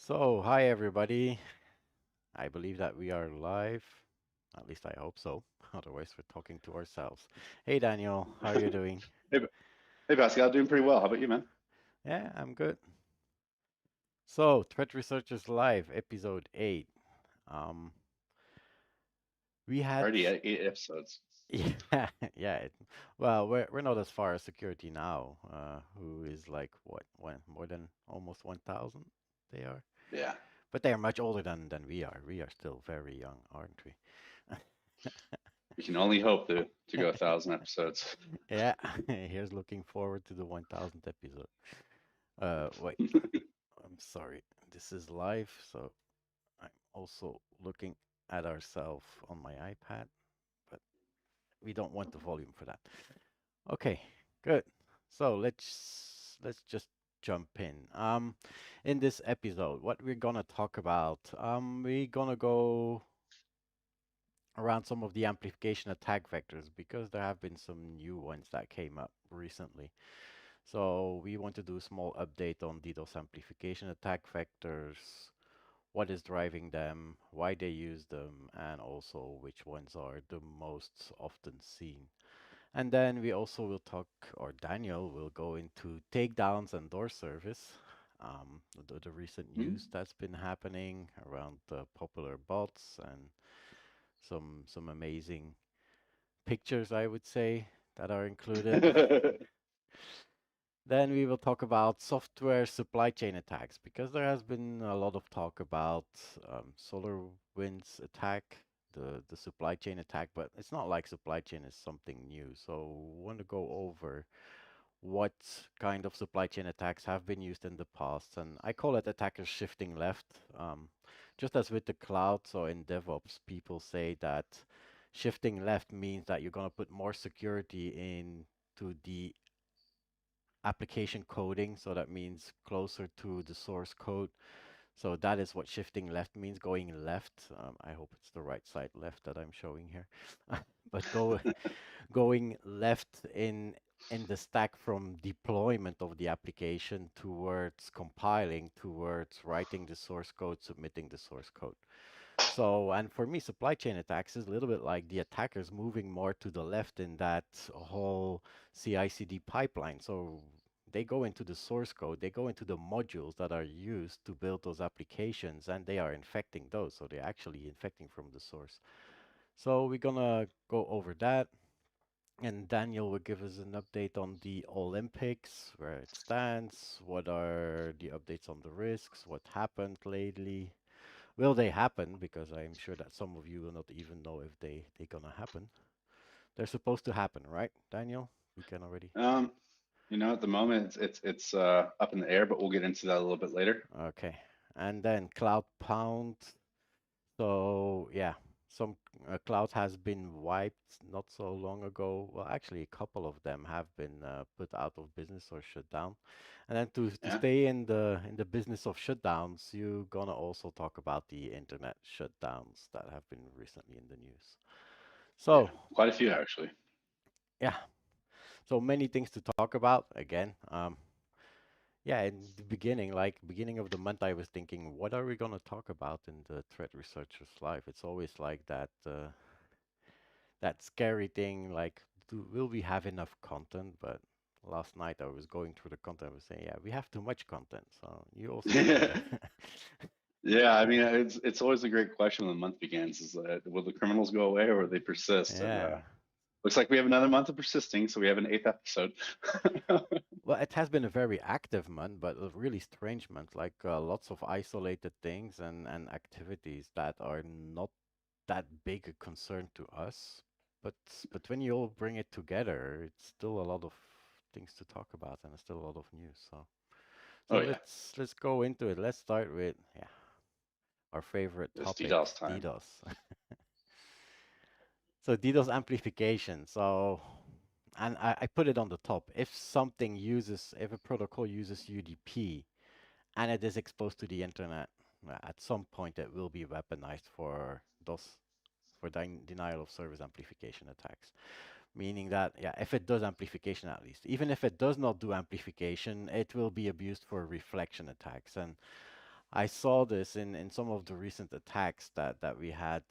So, hi everybody. I believe that we are live. At least I hope so. Otherwise, we're talking to ourselves. Hey Daniel, how are you doing? Hey, hey, Pascal, doing pretty well. How about you, man? Yeah, I'm good. So, Threat Researchers Live, episode 8. Um, we had, Already at 8 episodes. yeah, yeah. Well, we're not as far as security now. Who is like what, more than almost 1,000? They are, Yeah, but they are much older than we are. We are still very young, aren't we? we can only hope to go 1,000 episodes. Yeah, here's looking forward to the 1000th episode. Wait, I'm sorry. This is live, so I'm also looking at ourselves on my iPad, but we don't want the volume for that. Okay, good. So let's just jump in. In this episode, what we're gonna talk about, we're gonna go around some of the amplification attack vectors because there have been some new ones that came up recently. So we want to do a small update on DDoS amplification attack vectors, what is driving them, why they use them, and also which ones are the most often seen. And then we also will talk, or Daniel will go into takedowns and door service, the recent Hmm? news that's been happening around the popular bots and some amazing pictures, I would say, that are included. Then we will talk about software supply chain attacks because there has been a lot of talk about SolarWinds attack, the supply chain attack, but it's not like supply chain is something new. So we want to go over what kind of supply chain attacks have been used in the past, and I call it attackers shifting left. Just as with the cloud, so in DevOps, people say that shifting left means that you're going to put more security into the application coding, so that means closer to the source code. So that is what shifting left means, going left. I hope it's the right side left that I'm showing here. But going left in the stack from deployment of the application towards compiling, towards writing the source code, submitting the source code. So, and for me, supply chain attacks is a little bit like the attackers moving more to the left in that whole CI/CD pipeline. So they go into the source code, they go into the modules that are used to build those applications, and they are infecting those. So they're actually infecting from the source. So we're gonna go over that, and Daniel will give us an update on the Olympics, where it stands, what are the updates on the risks, what happened lately, will they happen? Because I'm sure that some of you will not even know if they gonna happen. They're supposed to happen, right, Daniel? We can already. um, at the moment it's up in the air, but we'll get into that a little bit later. Okay. And then Cloud Pound. So yeah, some cloud has been wiped not so long ago. Well, actually, a couple of them have been put out of business or shut down. And then to Yeah, stay in the business of shutdowns, you're gonna also talk about the internet shutdowns that have been recently in the news. yeah, So quite a few actually. yeah, so many things to talk about again. Yeah, in the beginning, like beginning of the month, I was thinking, what are we gonna talk about in the threat researcher's life? It's always like that scary thing, like, will we have enough content? But last night I was going through the content, I was saying, yeah, we have too much content. So you also know Yeah, that. yeah. I mean, it's always a great question when the month begins: is will the criminals go away or will they persist? And Yeah. looks like we have another month of persisting, so we have an eighth episode. Well, it has been a very active month, but a really strange month, like lots of isolated things and activities that are not that big a concern to us. But but when you all bring it together, it's still a lot of things to talk about and still a lot of news. So Oh yeah, let's go into it. Let's start with yeah, our favorite it's topic, DDoS time. DDoS. So DDoS amplification. So and I put it on the top. If a protocol uses UDP and it is exposed to the internet, at some point it will be weaponized for DOS, for denial of service amplification attacks. Meaning that, yeah, if it does amplification at least, even if it does not do amplification, it will be abused for reflection attacks. And I saw this in some of the recent attacks that we had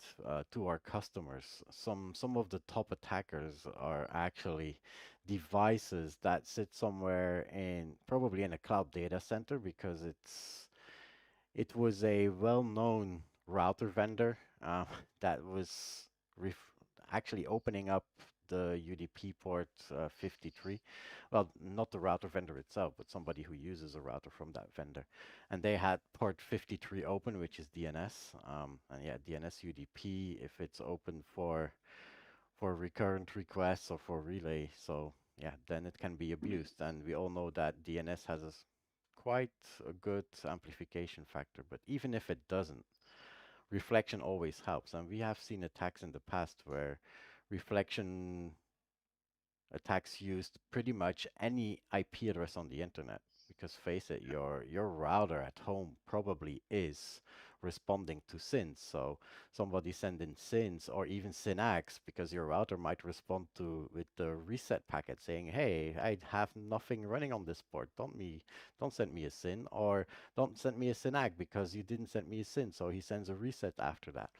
to our customers. Some of the top attackers are actually devices that sit somewhere in probably in a cloud data center because it was a well-known router vendor that was ref actually opening up the UDP port 53. Well, not the router vendor itself, but somebody who uses a router from that vendor. And they had port 53 open, which is DNS. And yeah, DNS UDP, if it's open for recurrent requests or for relay, so yeah, then it can be abused. And we all know that DNS has quite a good amplification factor, but even if it doesn't, reflection always helps. And we have seen attacks in the past where reflection attacks used pretty much any IP address on the internet. Because face it, your router at home probably is responding to SYNs. So somebody sending SYNs or even SYNACs, because your router might respond to with the reset packet saying, "Hey, I have nothing running on this port. Don't send me a SYN, or don't send me a SYNAC because you didn't send me a SYN." So he sends a reset after that.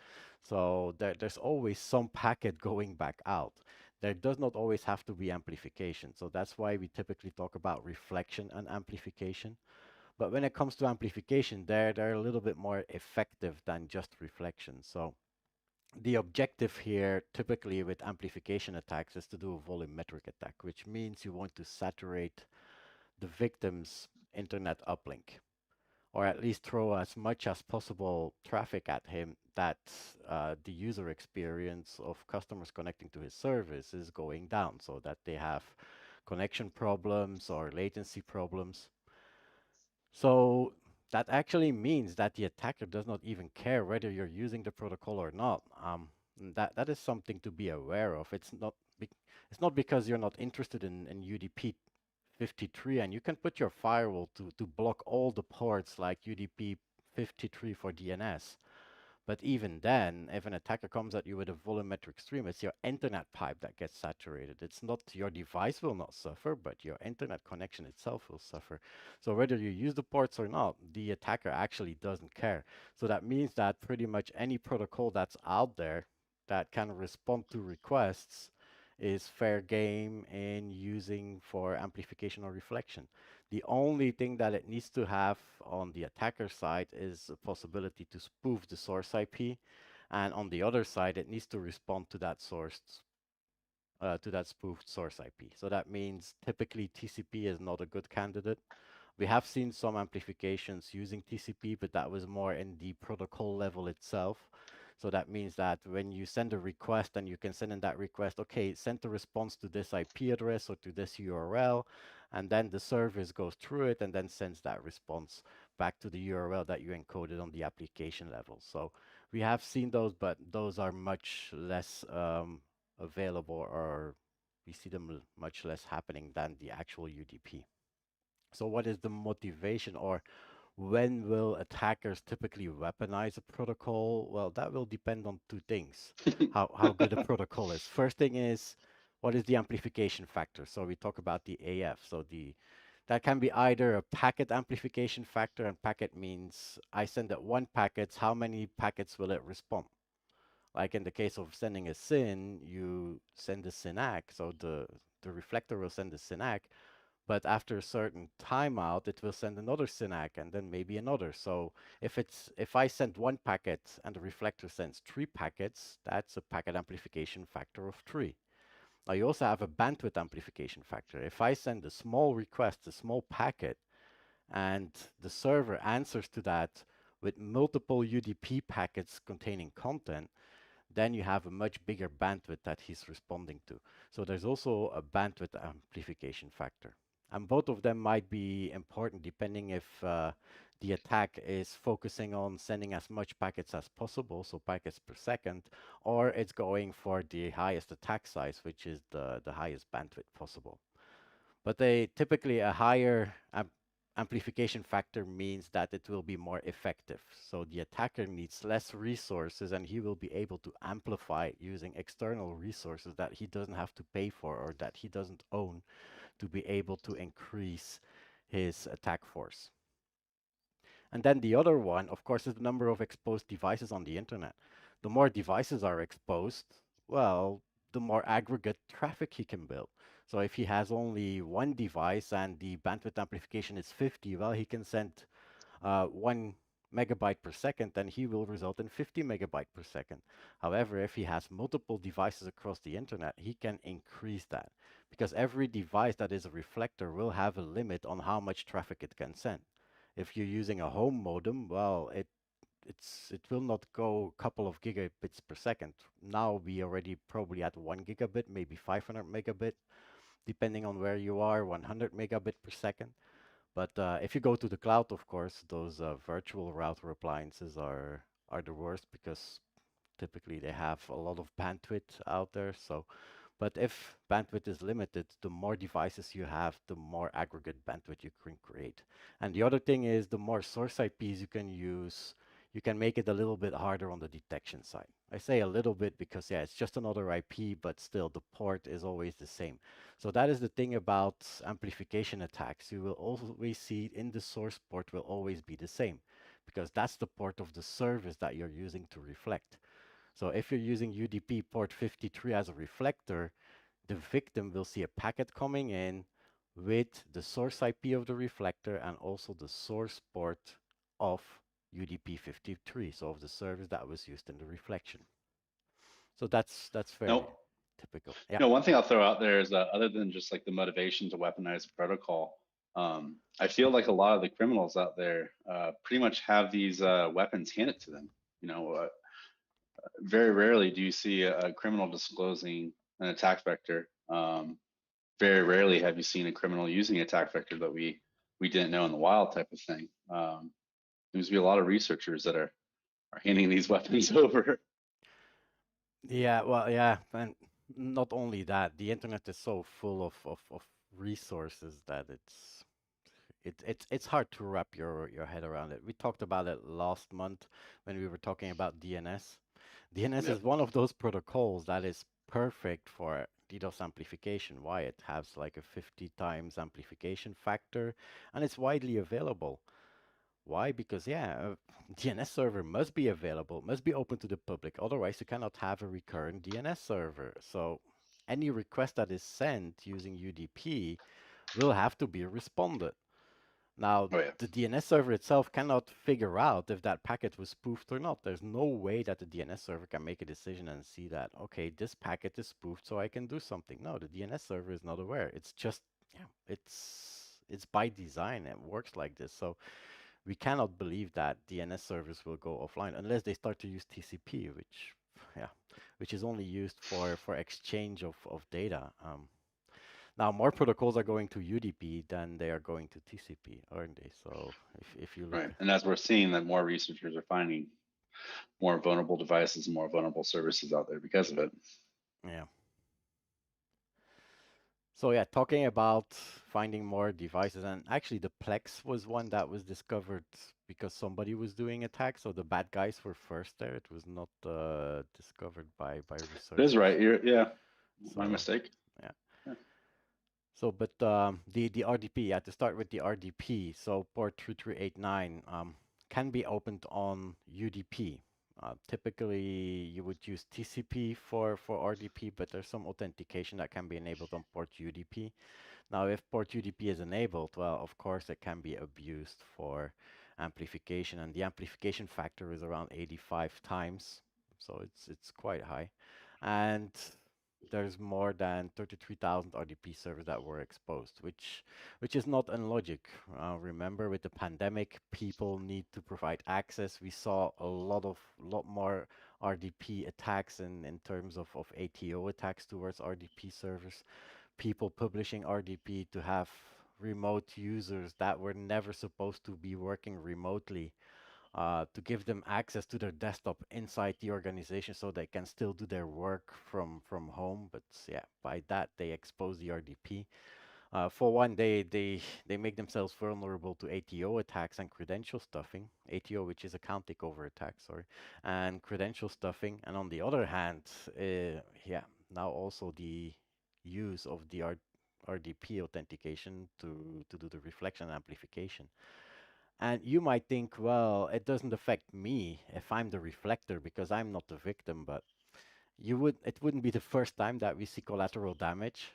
So there's always some packet going back out. There does not always have to be amplification. So that's why we typically talk about reflection and amplification. But when it comes to amplification, they're a little bit more effective than just reflection. So the objective here, typically with amplification attacks, is to do a volumetric attack, which means you want to saturate the victim's internet uplink, or at least throw as much as possible traffic at him that the user experience of customers connecting to his service is going down, so that they have connection problems or latency problems. So that actually means that the attacker does not even care whether you're using the protocol or not. That is something to be aware of. It's not because you're not interested in UDP 53, and you can put your firewall to block all the ports like UDP 53 for DNS. But even then, if an attacker comes at you with a volumetric stream, it's your internet pipe that gets saturated. It's not your device will not suffer, but your internet connection itself will suffer. So whether you use the ports or not, the attacker actually doesn't care. So that means that pretty much any protocol that's out there that can respond to requests is fair game in using for amplification or reflection. The only thing that it needs to have on the attacker side is a possibility to spoof the source IP, and on the other side, it needs to respond to that to that spoofed source IP. So that means typically TCP is not a good candidate. We have seen some amplifications using TCP, but that was more in the protocol level itself. So that means that when you send a request, and you can send in that request, okay, send a response to this IP address or to this URL, and then the service goes through it and then sends that response back to the URL that you encoded on the application level. So we have seen those, but those are much less available, or we see them much less happening than the actual UDP. So what is the motivation, or when will attackers typically weaponize a protocol? Well, that will depend on two things. How good a protocol is. First thing is, what is the amplification factor? So we talk about the AF. So the that can be either a packet amplification factor, and packet means I send it one packet, how many packets will it respond? Like in the case of sending a SYN, you send a SYNAC, so the reflector will send a SYNAC, but after a certain timeout, it will send another SYNAC and then maybe another. So if I send one packet and the reflector sends three packets, that's a packet amplification factor of 3. Now you also have a bandwidth amplification factor. If I send a small request, a small packet, and the server answers to that with multiple UDP packets containing content, then you have a much bigger bandwidth that he's responding to. So there's also a bandwidth amplification factor. And both of them might be important depending if the attack is focusing on sending as much packets as possible, so packets per second, or it's going for the highest attack size, which is the highest bandwidth possible. But they typically a higher amplification factor means that it will be more effective. So the attacker needs less resources, and he will be able to amplify using external resources that he doesn't have to pay for or that he doesn't own, to be able to increase his attack force. And then the other one, of course, is the number of exposed devices on the internet. The more devices are exposed, well, the more aggregate traffic he can build. So if he has only one device and the bandwidth amplification is 50, well, he can send 1 megabyte per second, then he will result in 50 megabyte per second. However, if he has multiple devices across the internet, he can increase that because every device that is a reflector will have a limit on how much traffic it can send. If you're using a home modem, well, it will not go a couple of gigabits per second. Now we already probably at 1 gigabit, maybe 500 megabit, depending on where you are, 100 megabit per second. But if you go to the cloud, of course, those virtual router appliances are the worst because typically they have a lot of bandwidth out there. So but if bandwidth is limited, the more devices you have, the more aggregate bandwidth you can create. And the other thing is the more source IPs you can use, you can make it a little bit harder on the detection side. I say a little bit because, yeah, it's just another IP, but still the port is always the same. So that is the thing about amplification attacks. You will always see in the source port will always be the same because that's the port of the service that you're using to reflect. So if you're using UDP port 53 as a reflector, the victim will see a packet coming in with the source IP of the reflector and also the source port of UDP 53, so of the service that was used in the reflection. So that's No, fairly typical. Yeah. no. One thing I'll throw out there is that other than just like the motivation to weaponize the protocol, I feel like a lot of the criminals out there pretty much have these weapons handed to them. You know, very rarely do you see a criminal disclosing an attack vector. Very rarely have you seen a criminal using attack vector that we didn't know in the wild type of thing. Seems to be a lot of researchers that are handing these weapons over. Yeah, well, yeah, and not only that, the internet is so full of resources that it's hard to wrap your head around it. We talked about it last month when we were talking about DNS. DNS Yep. is one of those protocols that is perfect for DDoS amplification. Why? It has like a 50 times amplification factor and it's widely available. Why? Because yeah, a DNS server must be available, must be open to the public. Otherwise, you cannot have a recurrent DNS server. So any request that is sent using UDP will have to be responded. Now, Oh yeah. the DNS server itself cannot figure out if that packet was spoofed or not. There's no way that the DNS server can make a decision and see that, okay, this packet is spoofed, so I can do something. No, the DNS server is not aware. It's just, yeah, it's by design. It works like this. So we cannot believe that DNS servers will go offline unless they start to use TCP, which, yeah, which is only used for exchange of data. Now, more protocols are going to UDP than they are going to TCP, aren't they? So if you look, Right. And as we're seeing that more researchers are finding more vulnerable devices and more vulnerable services out there because of it. yeah. So yeah, talking about finding more devices, and actually the Plex was one that was discovered because somebody was doing attacks. So the bad guys were first there. It was not discovered by It is researchers. right. Yeah. My So mistake. yeah. Yeah. So, but the RDP, yeah, to start with the RDP, so port 3389 can be opened on UDP. Typically, you would use TCP for RDP, but there's some authentication that can be enabled on port UDP. Now, if port UDP is enabled, well, of course, it can be abused for amplification, and the amplification factor is around 85 times, so it's quite high. And there's more than 33,000 RDP servers that were exposed, which is not unlogic. Remember, with the pandemic, people need to provide access. We saw a lot more RDP attacks in terms of ATO attacks towards RDP servers. People publishing RDP to have remote users that were never supposed to be working remotely to give them access to their desktop inside the organization so they can still do their work from home. But yeah, by that they expose the RDP. For one, they make themselves vulnerable to ATO attacks and credential stuffing. ATO, which is account takeover attacks, sorry, and credential stuffing. And on the other hand, yeah, now also the use of RDP authentication to do the reflection amplification. And you might think, well, it doesn't affect me if I'm the reflector because I'm not the victim, but it wouldn't be the first time that we see collateral damage,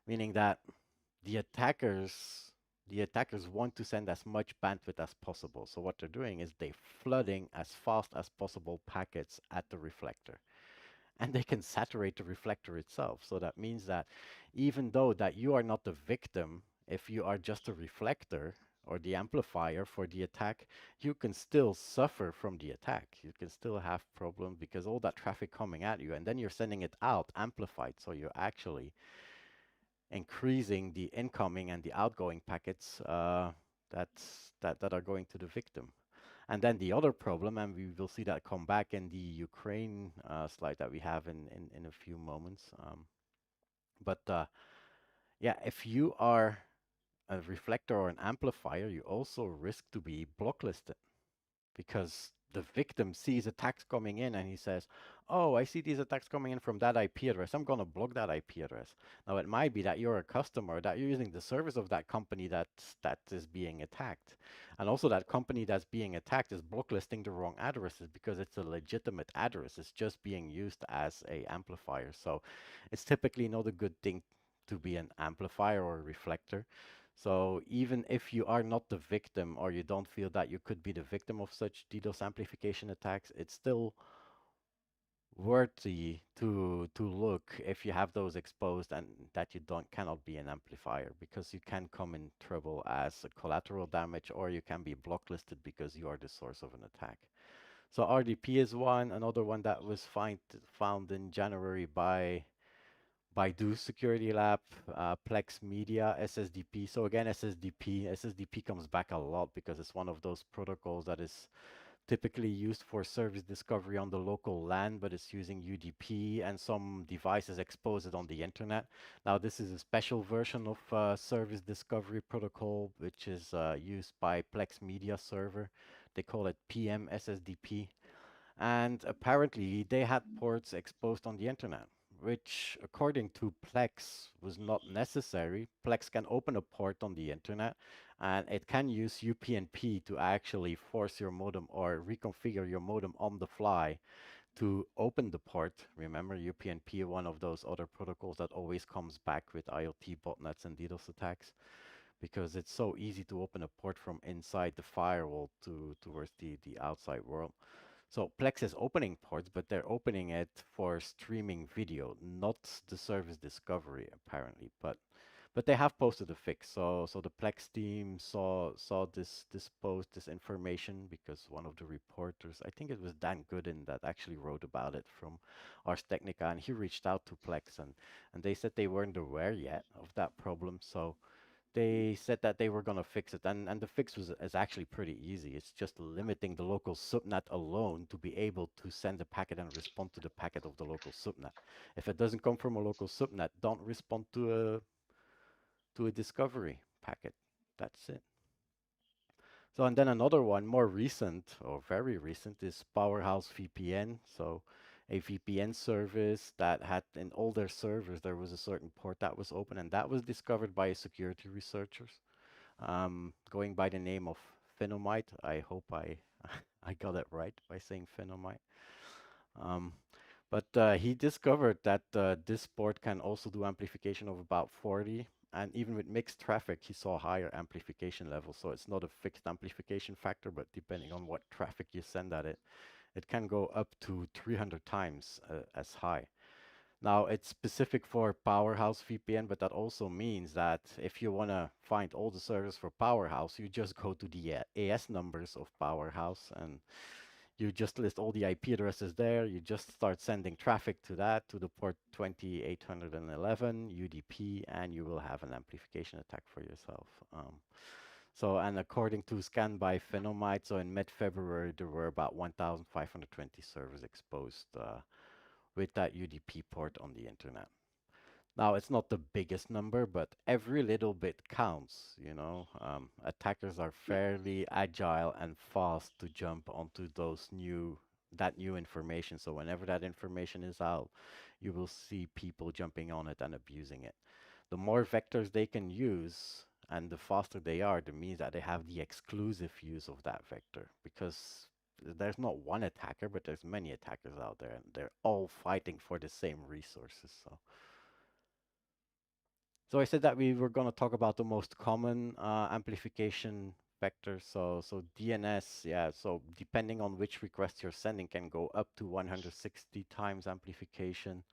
meaning that the attackers the attackers want to send as much bandwidth as possible. So what they're doing is they flooding as fast as possible packets at the reflector. And they can saturate the reflector itself. So that means that even though that you are not the victim, if you are just a reflector or the amplifier for the attack, you can still suffer from the attack. You can still have problems because all that traffic coming at you, and then you're sending it out amplified. So you're actually increasing the incoming and the outgoing packets that are going to the victim. And then the other problem, and we will see that come back in the Ukraine slide that we have in a few moments. But yeah, if you are a reflector or an amplifier, you also risk to be blocklisted because the victim sees attacks coming in and he says, "Oh, I see these attacks coming in from that IP address. I'm going to block that IP address." Now, it might be that you're a customer, that you're using the service of that company that is being attacked. And also that company that's being attacked is blocklisting the wrong addresses because it's a legitimate address. It's just being used as a amplifier. So it's typically not a good thing to be an amplifier or a reflector. So even if you are not the victim or you don't feel that you could be the victim of such DDoS amplification attacks, it's still worthy to look if you have those exposed and that you don't cannot be an amplifier because you can come in trouble as a collateral damage or you can be blocklisted because you are the source of an attack. So RDP is one, another one that was found in January by Do Security Lab, Plex Media, SSDP. So again, SSDP comes back a lot because it's one of those protocols that is typically used for service discovery on the local LAN, but it's using UDP and some devices expose it on the internet. Now, this is a special version of service discovery protocol, which is used by Plex Media Server. They call it PM SSDP. And apparently, they had ports exposed on the internet, which, according to Plex, was not necessary. Plex can open a port on the internet, and it can use UPnP to actually force your modem or reconfigure your modem on the fly to open the port. Remember, UPnP, one of those other protocols that always comes back with IoT botnets and DDoS attacks, because it's so easy to open a port from inside the firewall towards the outside world. So Plex is opening ports, but they're opening it for streaming video, not the service discovery apparently. But they have posted a fix. So the Plex team saw this post, this information, because one of the reporters, I think it was Dan Gooden, that actually wrote about it from Ars Technica, and he reached out to Plex, and they said they weren't aware yet of that problem. So they said that they were going to fix it, and the fix is actually pretty easy. It's just limiting the local subnet alone to be able to send a packet and respond to the packet of the local subnet. If it doesn't come from a local subnet, don't respond to a discovery packet. That's it. So, and then another one, more recent or very recent, is Powerhouse VPN. So, a VPN service that had in all their servers, there was a certain port that was open, and that was discovered by security researchers going by the name of Phenomite. I hope I I got it right by saying Phenomite. Um, but he discovered that this port can also do amplification of about 40, and even with mixed traffic, he saw higher amplification levels. So it's not a fixed amplification factor, but depending on what traffic you send at it, it can go up to 300 times as high. Now, it's specific for Powerhouse VPN, but that also means that if you want to find all the servers for Powerhouse, you just go to the AS numbers of Powerhouse and you just list all the IP addresses there. You just start sending traffic to that, to the port 20811 UDP, and you will have an amplification attack for yourself. So, and according to scan by Phenomite, so in mid-February, there were about 1,520 servers exposed with that UDP port on the internet. Now, it's not the biggest number, but every little bit counts, you know. Attackers are Yeah. fairly agile and fast to jump onto that new information. So whenever that information is out, you will see people jumping on it and abusing it. The more vectors they can use, And the faster they are, that means that they have the exclusive use of that vector because there's not one attacker, but there's many attackers out there, and they're all fighting for the same resources. So I said that we were going to talk about the most common amplification vectors. So DNS, yeah. So depending on which request you're sending, can go up to 160 times amplification.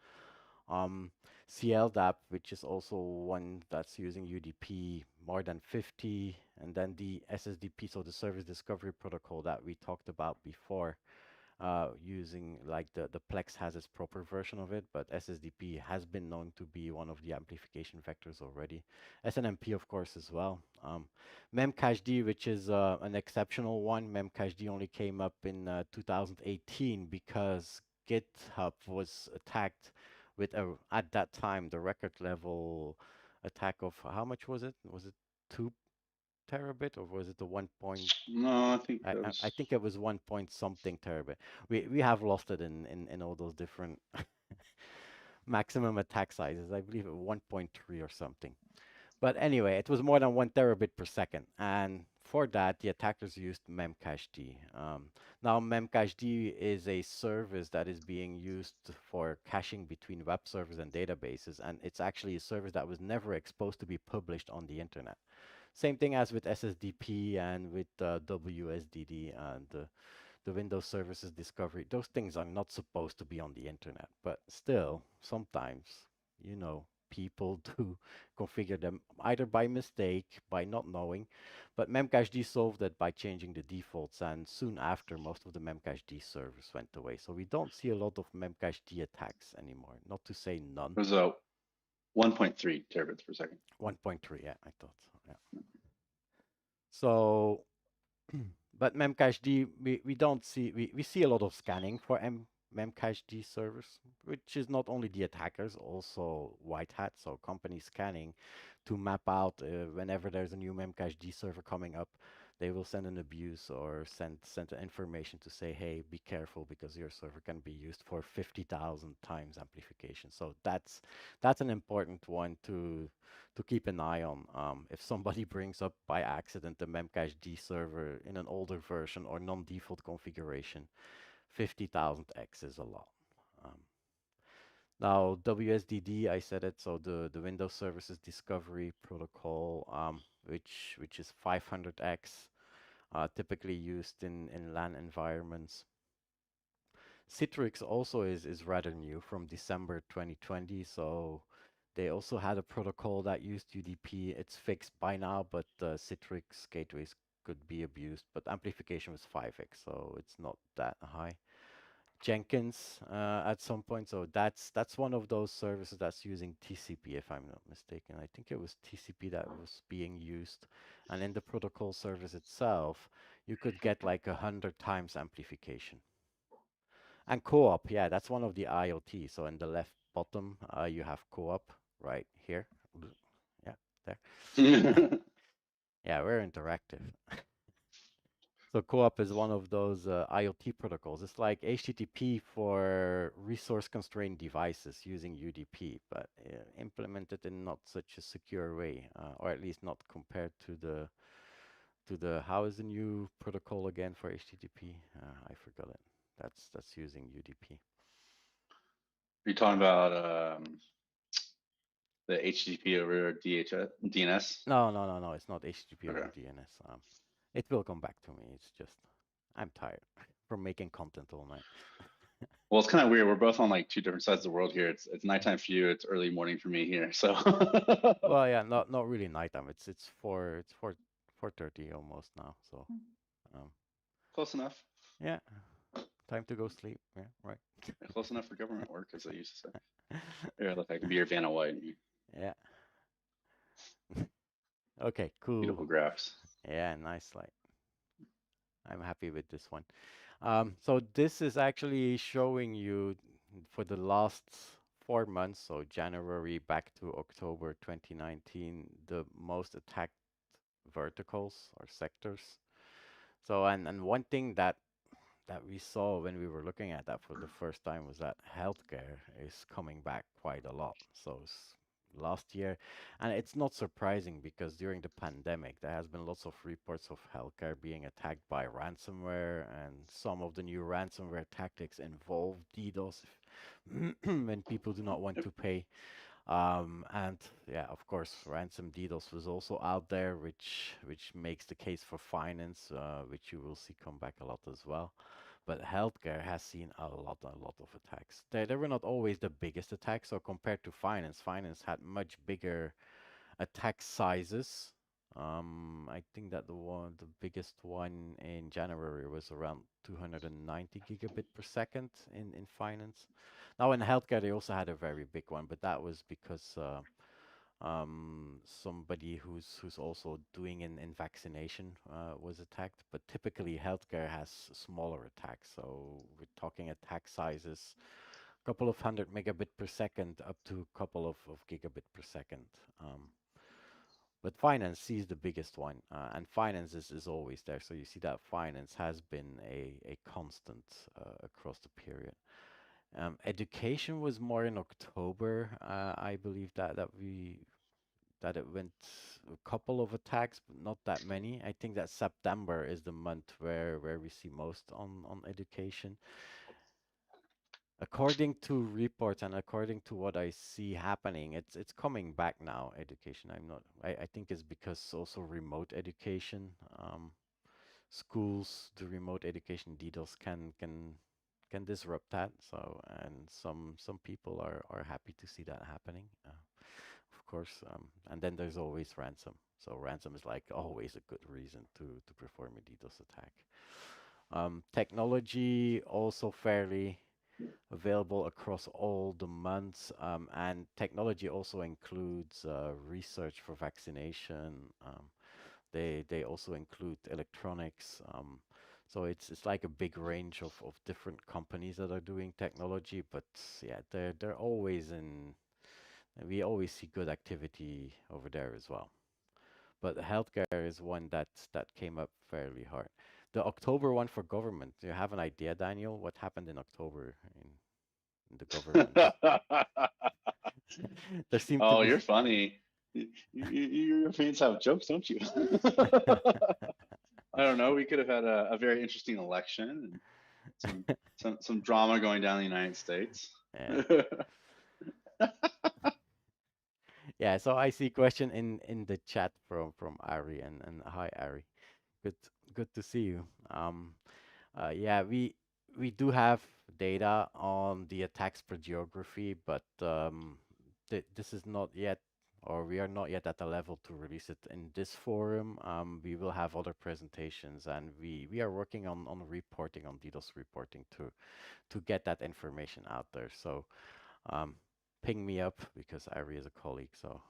Um, CLDAP, which is also one that's using UDP, more than 50, and then the SSDP, so the Service Discovery Protocol that we talked about before, using like the Plex has its proper version of it, but SSDP has been known to be one of the amplification vectors already. SNMP, of course, as well. Memcached, which is an exceptional one. Memcached only came up in 2018 because GitHub was attacked with at that time the record level attack of how much was it? Was it 2 terabit or was it the 1. No, I think that I was. think it was 1 point something terabit. We have lost it in all those different maximum attack sizes. I believe it was 1.3 or something. But anyway, it was more than 1 terabit per second. And for that, the attackers used memcached. Now, memcached is a service that is being used for caching between web servers and databases. And it's actually a service that was never exposed to be published on the internet. Same thing as with SSDP and with WSDD and the Windows Services Discovery. Those things are not supposed to be on the internet, but still, sometimes, people do configure them either by mistake, by not knowing. But Memcached solved it by changing the defaults, and soon after, most of the Memcached servers went away. So we don't see a lot of Memcached attacks anymore. Not to say none. It was a 1.3 terabits per second. 1.3, yeah, I thought so. Yeah. So but memcached, we don't see, we see a lot of scanning for memcached servers, which is not only the attackers, also white hat, so companies scanning to map out whenever there's a new memcached server coming up, they will send an abuse or send information to say, hey, be careful because your server can be used for 50,000 times amplification. So that's an important one to keep an eye on. If somebody brings up by accident the memcached server in an older version or non-default configuration, 50,000x is a lot. Um, Now, WSDD, I said it, so the Windows Services Discovery Protocol, which is 500x, typically used in LAN environments. Citrix also is rather new from December 2020, so they also had a protocol that used UDP. It's fixed by now, but Citrix gateways could be abused, but amplification was 5x, so it's not that high. Jenkins at some point, so that's one of those services that's using TCP, if I'm not mistaken. I think it was TCP that was being used, and in the protocol service itself, you could get like 100 times amplification. And co-op, yeah, that's one of the IoT. So in the left bottom, you have co-op right here. Yeah, there. Yeah, we're interactive. So co-op is one of those IoT protocols. It's like HTTP for resource-constrained devices using UDP, but implemented in not such a secure way, or at least not compared to the how is the new protocol again for HTTP? I forgot it. That's using UDP. You're talking about the HTTP over DNS? No, no, no, no. It's not HTTP over Okay. DNS. It will come back to me. It's just I'm tired from making content all night. Well, it's kind of weird. We're both on like two different sides of the world here. It's nighttime for you. It's early morning for me here. So Well, yeah, not really nighttime. It's 4:30 almost now. So, um, close enough. yeah, time to go sleep. Yeah, right. Yeah, close enough for government work, as I used to say. Here, look, I can be your Vanna White. Yeah. Okay, cool. Beautiful graphs. Yeah, nice slide. I'm happy with this one. So this is actually showing you for the last 4 months, so January back to October 2019, the most attacked verticals or sectors. So and one thing that we saw when we were looking at that for the first time was that healthcare is coming back quite a lot. So last year. And it's not surprising because during the pandemic, there has been lots of reports of healthcare being attacked by ransomware, and some of the new ransomware tactics involve DDoS when people do not want to pay. And yeah, of course, ransom DDoS was also out there, which makes the case for finance, which you will see come back a lot as well. But healthcare has seen a lot of attacks. They were not always the biggest attacks. So compared to finance, finance had much bigger attack sizes. I think that the biggest one in January was around 290 gigabit per second in finance. Now in healthcare they also had a very big one, but that was because somebody who's also doing in vaccination was attacked. But typically healthcare has smaller attacks, so we're talking attack sizes couple of hundred megabit per second up to a couple of gigabit per second. Um, but finance sees the biggest one, and finance is always there. So you see that finance has been a constant across the period. Education was more in October. I believe that it went a couple of attacks, but not that many. I think that September is the month where we see most on education. According to reports and according to what I see happening, it's coming back now. Education. I think it's because also remote education, schools, the remote education DDoS can disrupt that. So and some people are happy to see that happening. Of course, and then there's always ransom. So ransom is like always a good reason to perform a DDoS attack. Technology also fairly available across all the months, and technology also includes research for vaccination. They also include electronics. So it's like a big range of different companies that are doing technology, but yeah, they're always in. We always see good activity over there as well. But healthcare is one that came up fairly hard. The October one for government. Do you have an idea, Daniel? What happened in October in the government? There seemed to Oh, be. you're funny. You Europeans have jokes, don't you? I don't know. We could have had a very interesting election and some some drama going down in the United States. Yeah. Yeah, so I see question in the chat from Ari, and hi Ari. Good good to see you. Yeah, we do have data on the attacks per geography, but this is not yet, or we are not yet at the level to release it in this forum. We will have other presentations, and we are working on reporting, on DDoS reporting to get that information out there. So um, ping me up because Ari is a colleague. So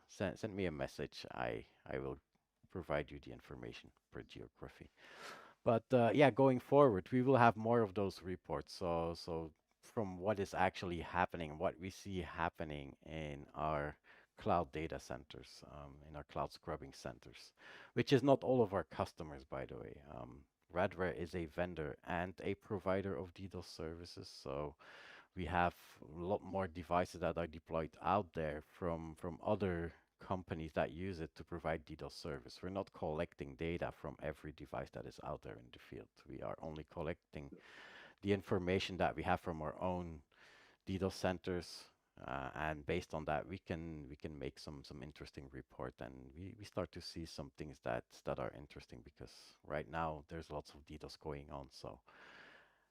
send me a message. I will provide you the information per geography. But yeah, going forward, we will have more of those reports. So from what is actually happening, what we see happening in our cloud data centers, in our cloud scrubbing centers, which is not all of our customers, by the way. Radware is a vendor and a provider of DDoS services, so we have a lot more devices that are deployed out there from other companies that use it to provide DDoS service. We're not collecting data from every device that is out there in the field. We are only collecting the information that we have from our own DDoS centers, and based on that, we can make some interesting report, and we start to see some things that are interesting because right now there's lots of DDoS going on. So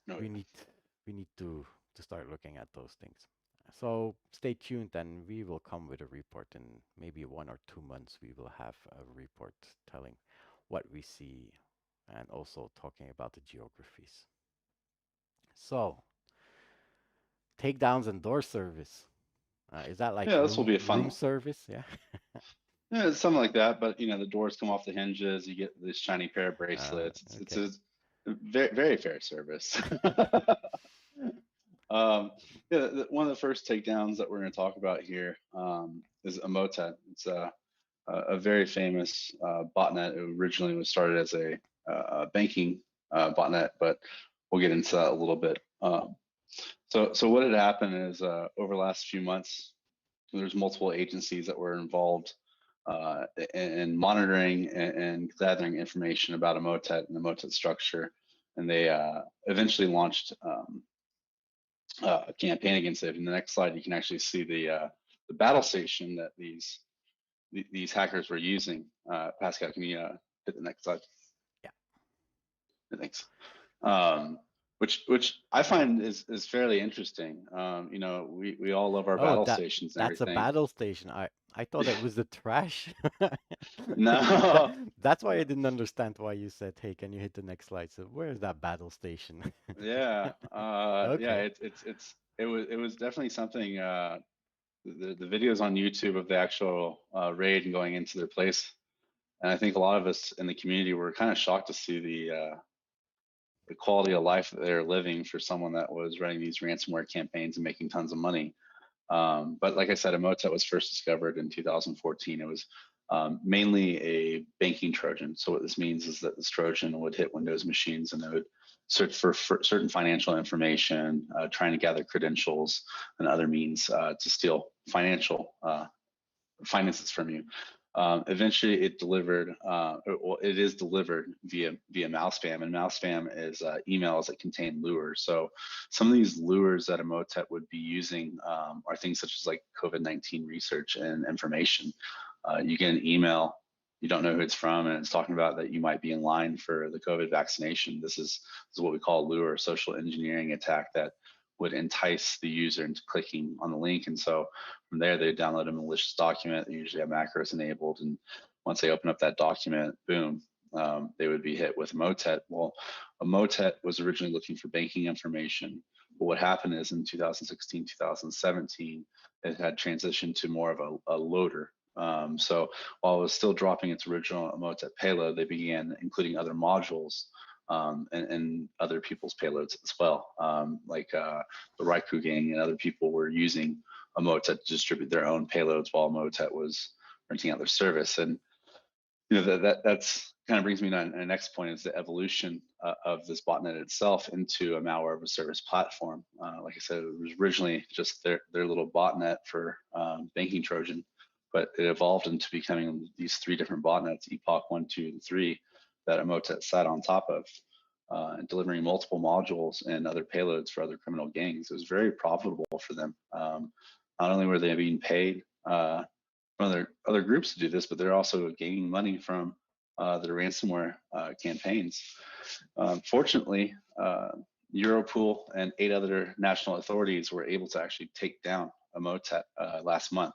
No, we need we need to start looking at those things. So stay tuned, and we will come with a report in maybe 1 or 2 months. We will have a report telling what we see and also talking about the geographies. So takedowns and door service. Is that like yeah, this will be a room fun one. service? Yeah. Yeah, it's something like that. But the doors come off the hinges. You get this shiny pair of bracelets. It's Okay. a very very fair service. Yeah, one of the first takedowns that we're going to talk about here is Emotet. It's a very famous botnet. It originally was started as a banking botnet, but we'll get into that a little bit. So what had happened is over the last few months, there's multiple agencies that were involved in monitoring and gathering information about Emotet and the Emotet structure, and they eventually launched a campaign against it. In the next slide, you can actually see the battle station that these hackers were using. Pascal, can you hit the next slide? Yeah. Thanks. Which I find is fairly interesting. You know, we all love our Oh, battle stations and that's a everything. battle station. I thought it was the trash. That, No, that's why I didn't understand why you said, "Hey, can you hit the next slide?" So where's that battle station? yeah, yeah. Okay. It was definitely something. The videos on YouTube of the actual raid and going into their place, and I think a lot of us in the community were kind of shocked to see the quality of life that they're living for someone that was running these ransomware campaigns and making tons of money. But like I said, Emotet was first discovered in 2014. It was mainly a banking Trojan. So what this means is that this Trojan would hit Windows machines and it would search for certain financial information, trying to gather credentials and other means to steal financial finances from you. Eventually, it delivered. Well, it is delivered via mouse spam, and mouse spam is emails that contain lures. So, some of these lures that Emotet would be using are things such as like COVID-19 research and information. You get an email, you don't know who it's from, and it's talking about that you might be in line for the COVID vaccination. This is what we call lure, social engineering attack that would entice the user into clicking on the link. And so from there, they download a malicious document. They usually have macros enabled. And once they open up that document, boom, they would be hit with Emotet. Well, Emotet was originally looking for banking information. But what happened is in 2016, 2017, it had transitioned to more of a loader. So while it was still dropping its original Emotet payload, they began including other modules and other people's payloads as well. Like the Raikou gang and other people were using Emotet to distribute their own payloads while Emotet was renting out their service. And you know that's kind of brings me to the next point is the evolution of this botnet itself into a malware as a service platform. Like I said, it was originally just their little botnet for banking Trojan, but it evolved into becoming these three different botnets: Epoch 1, 2, and 3, that Emotet sat on top of, and delivering multiple modules and other payloads for other criminal gangs. It was very profitable for them. Not only were they being paid from other groups to do this, but they're also gaining money from the ransomware campaigns. Fortunately, Europol and 8 other national authorities were able to actually take down Emotet last month.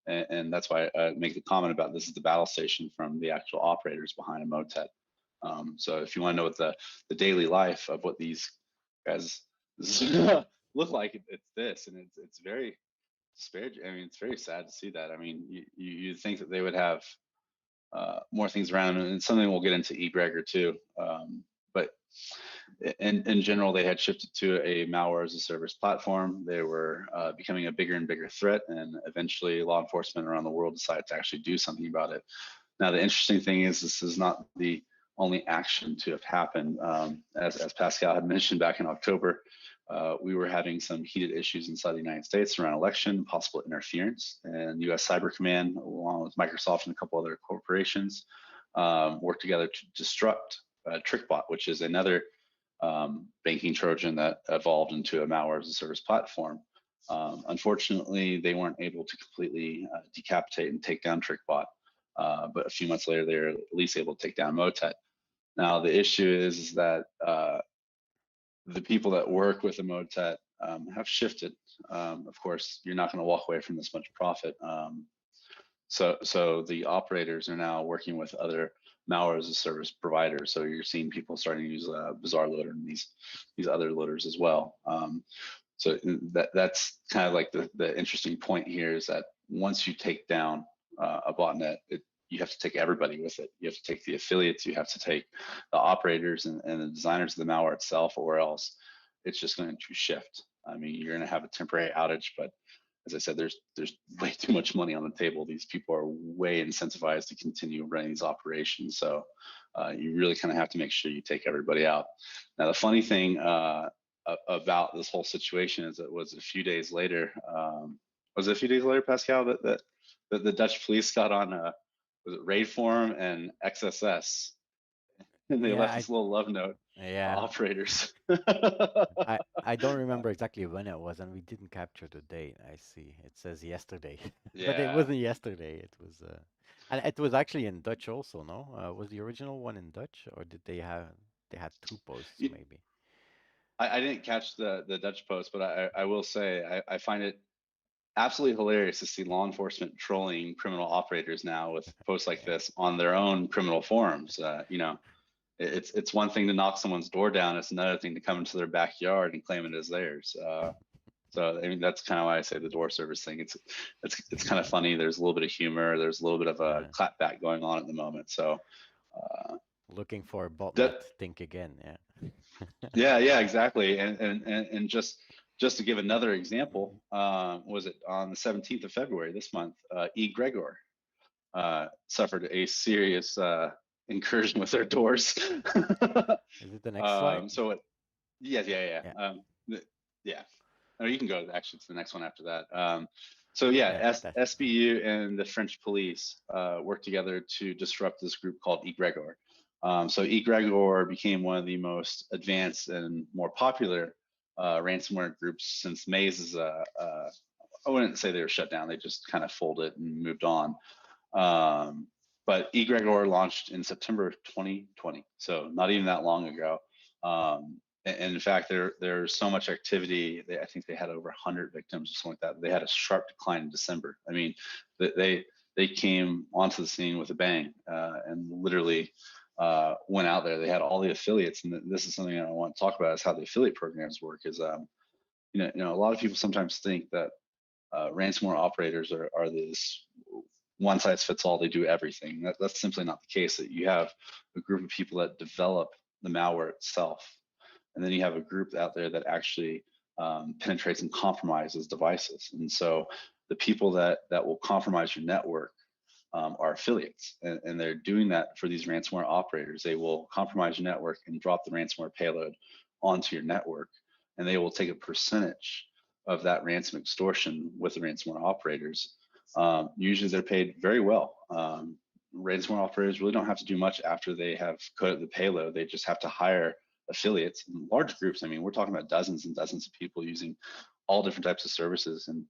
And that's why I make the comment about this is the battle station from the actual operators behind Emotet. So if you want to know what the daily life of what these guys look like, it's this, and it's very disparaging. I mean, it's very sad to see that. I mean, you'd think that they would have more things around them, and something we'll get into Egregor too. But in general, they had shifted to a malware as a service platform. They were becoming a bigger and bigger threat, and eventually law enforcement around the world decided to actually do something about it. Now, the interesting thing is this is not the only action to have happened. As Pascal had mentioned back in October, we were having some heated issues inside the United States around election, possible interference, and U.S. Cyber Command, along with Microsoft and a couple other corporations, worked together to disrupt TrickBot, which is another banking Trojan that evolved into a malware as a service platform. Unfortunately, they weren't able to completely decapitate and take down TrickBot, but a few months later, they were at least able to take down Emotet. Now, the issue is that the people that work with Emotet have shifted. Of course, you're not going to walk away from this much profit. So the operators are now working with other malware as a service providers. So you're seeing people starting to use Bazaar Loader and these other loaders as well. So that's kind of like the interesting point here is that once you take down a botnet, you have to take everybody with it. You have to take the affiliates, you have to take the operators and the designers of the malware itself, or else it's just going to shift. I mean, you're going to have a temporary outage, but as I said, there's way too much money on the table. These people are way incentivized to continue running these operations. So you really kind of have to make sure you take everybody out. Now, the funny thing about this whole situation is it was a few days later, was it a few days later, Pascal, that the Dutch police got on was it raid forum and XSS, and they Yeah, left this little love note to yeah. operators. I don't remember exactly when it was, and we didn't capture the date. I see. It says yesterday, but it Yeah. wasn't yesterday. It was, and it was actually in Dutch also, no? Was the original one in Dutch, or did they had two posts You, maybe? I didn't catch the Dutch post, but I will say I find it absolutely hilarious to see law enforcement trolling criminal operators now with posts like Yeah. this on their own criminal forums. It's one thing to knock someone's door down; it's another thing to come into their backyard and claim it as theirs. So I mean, that's kind of why I say the door service thing. It's kind of funny. There's a little bit of humor. There's a little bit of a Uh, clapback going on at the moment. So uh, looking for a botnet, that think again. Yeah. yeah, exactly. And just to give another example, was it on the 17th of February this month? Egregor suffered a serious incursion with their doors. Is it the next slide? So it, yeah. Yeah. Yeah. Or you can go actually to the next one after that. So yeah, Yeah. That. SBU and the French police worked together to disrupt this group called Egregor. So Egregor became one of the most advanced and more popular ransomware groups since Maze's. I wouldn't say they were shut down; they just kind of folded and moved on. Um, but Egregor launched in September 2020, so not even that long ago. And in fact, there's so much activity. I think they had over 100 victims or something like that. They had a sharp decline in December. I mean, they came onto the scene with a bang and literally went out there. They had all the affiliates, and this is something I want to talk about: is how the affiliate programs work. Is a lot of people sometimes think that ransomware operators are this one size fits all. They do everything. That's simply not the case. That you have a group of people that develop the malware itself, and then you have a group out there that actually penetrates and compromises devices. And so the people that will compromise your network are affiliates, and they're doing that for these ransomware operators. They will compromise your network and drop the ransomware payload onto your network, and they will take a percentage of that ransom extortion with the ransomware operators. Usually they're paid very well. Ransomware operators really don't have to do much after they have coded the payload. They just have to hire affiliates in large groups. I mean, we're talking about dozens and dozens of people using all different types of services. And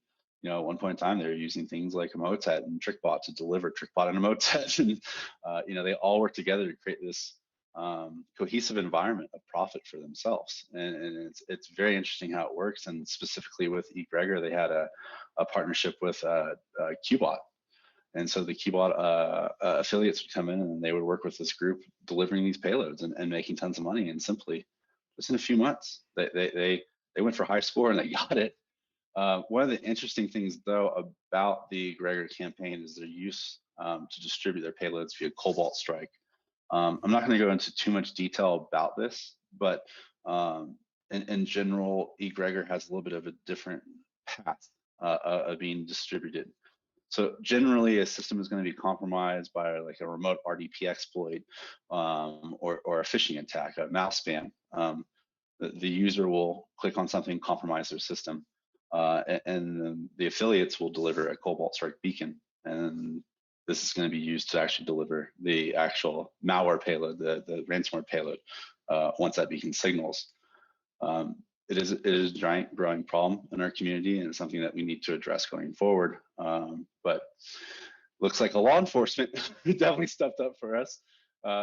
at one point in time, they were using things like Emotet and TrickBot to deliver TrickBot and Emotet, and they all work together to create this cohesive environment of profit for themselves. And it's very interesting how it works. And specifically with Egregor, they had a partnership with QBot. And so the QBot affiliates would come in and they would work with this group delivering these payloads and making tons of money. And simply, just in a few months, they went for high score and they got it. One of the interesting things, though, about the Egregor campaign is their use to distribute their payloads via Cobalt Strike. I'm not going to go into too much detail about this, but in general, Egregor has a little bit of a different path of being distributed. So generally, a system is going to be compromised by like a remote RDP exploit or a phishing attack, a mouse spam. The user will click on something, compromise their system, and the affiliates will deliver a Cobalt Strike beacon, and this is going to be used to actually deliver the actual malware payload, the ransomware payload, once that beacon signals. It is a giant growing problem in our community, and it's something that we need to address going forward. But looks like a law enforcement definitely stepped up for us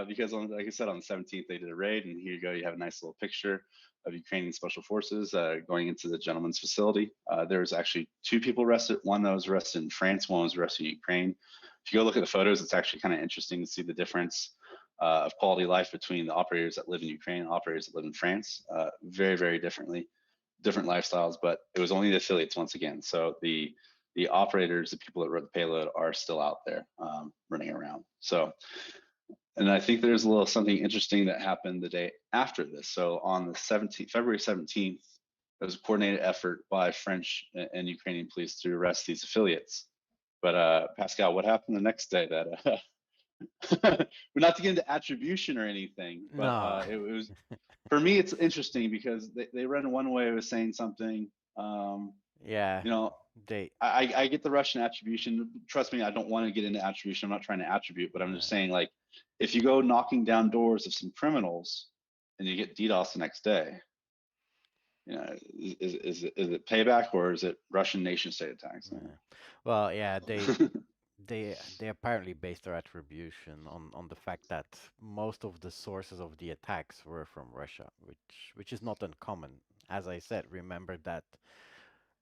because, like I said, on the 17th they did a raid, and here you go. You have a nice little picture of Ukrainian special forces going into the gentleman's facility. There was actually two people arrested. One that was arrested in France, one was arrested in Ukraine. If you go look at the photos, it's actually kind of interesting to see the difference of quality of life between the operators that live in Ukraine and operators that live in France. Very, very different lifestyles, but it was only the affiliates once again. So the operators, the people that wrote the payload, are still out there running around. So, and I think there's a little something interesting that happened the day after this. So on the 17th, February 17th, there was a coordinated effort by French and Ukrainian police to arrest these affiliates. But Pascal, what happened the next day? That we're not to get into attribution or anything, but No. it was, for me, it's interesting because they run one way of saying something. Yeah. they I get the Russian attribution. Trust me, I don't want to get into attribution. I'm not trying to attribute, but I'm just saying, like, if you go knocking down doors of some criminals and you get DDoS the next day, you know, is it payback or is it Russian nation state attacks? yeah. Well, yeah, they apparently based their attribution on the fact that most of the sources of the attacks were from Russia, which is not uncommon. As I said, remember that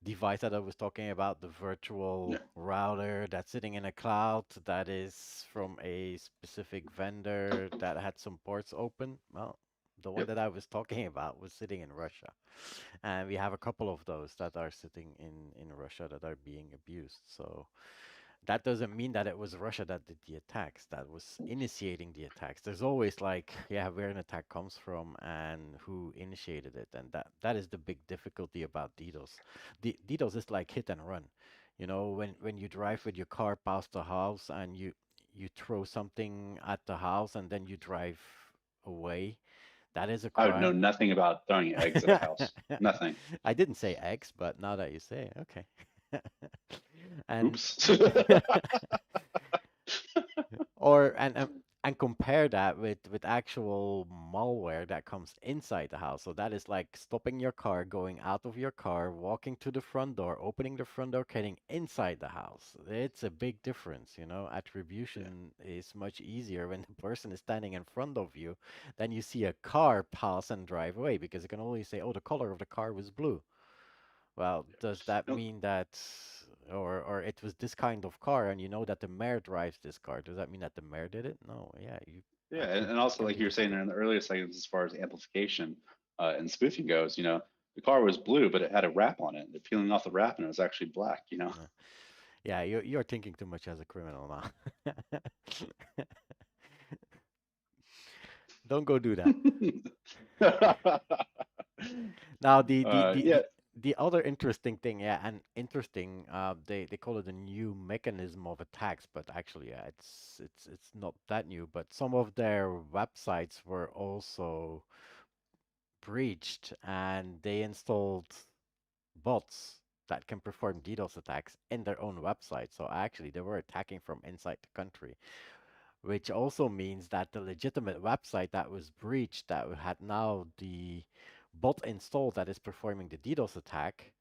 device that I was talking about, the virtual Yeah, router that's sitting in a cloud that is from a specific vendor that had some ports open. Well, the one yep. that I was talking about was sitting in Russia. And we have a couple of those that are sitting in Russia that are being abused. So that doesn't mean that it was Russia that did the attacks, that was initiating the attacks. There's always like, yeah, where an attack comes from and who initiated it, and that is the big difficulty about DDoS. DDoS is like hit and run. You know, when you drive with your car past the house and you throw something at the house and then you drive away, that is a I would know crime. nothing about throwing eggs at a house. Nothing. I didn't say X, but now that you say it, okay. And Oops. or and compare that with actual malware that comes inside the house. So that is like stopping your car, going out of your car, walking to the front door, opening the front door, getting inside the house. It's a big difference, you know. Yeah. Attribution is much easier when the person is standing in front of you than you see a car pass and drive away because you can only say, "Oh, the color of the car was blue." Well, does that No, mean that, or it was this kind of car, and you know that the mayor drives this car? Does that mean that the mayor did it? No. Yeah, you yeah, and attribute also can like be you were saying difficult. in the earlier segments, as far as amplification and spoofing goes, the car was blue, but it had a wrap on it. They're peeling off the wrap, and it was actually black. Uh, yeah, you're thinking too much as a criminal now. Don't go do that. Now Yeah. the other interesting thing, yeah, and interesting, they call it a new mechanism of attacks, but actually, yeah, it's not that new. But some of their websites were also breached, and they installed bots that can perform DDoS attacks in their own website. So actually, they were attacking from inside the country, which also means that the legitimate website that was breached, that had now the bot installed that is performing the DDoS attack,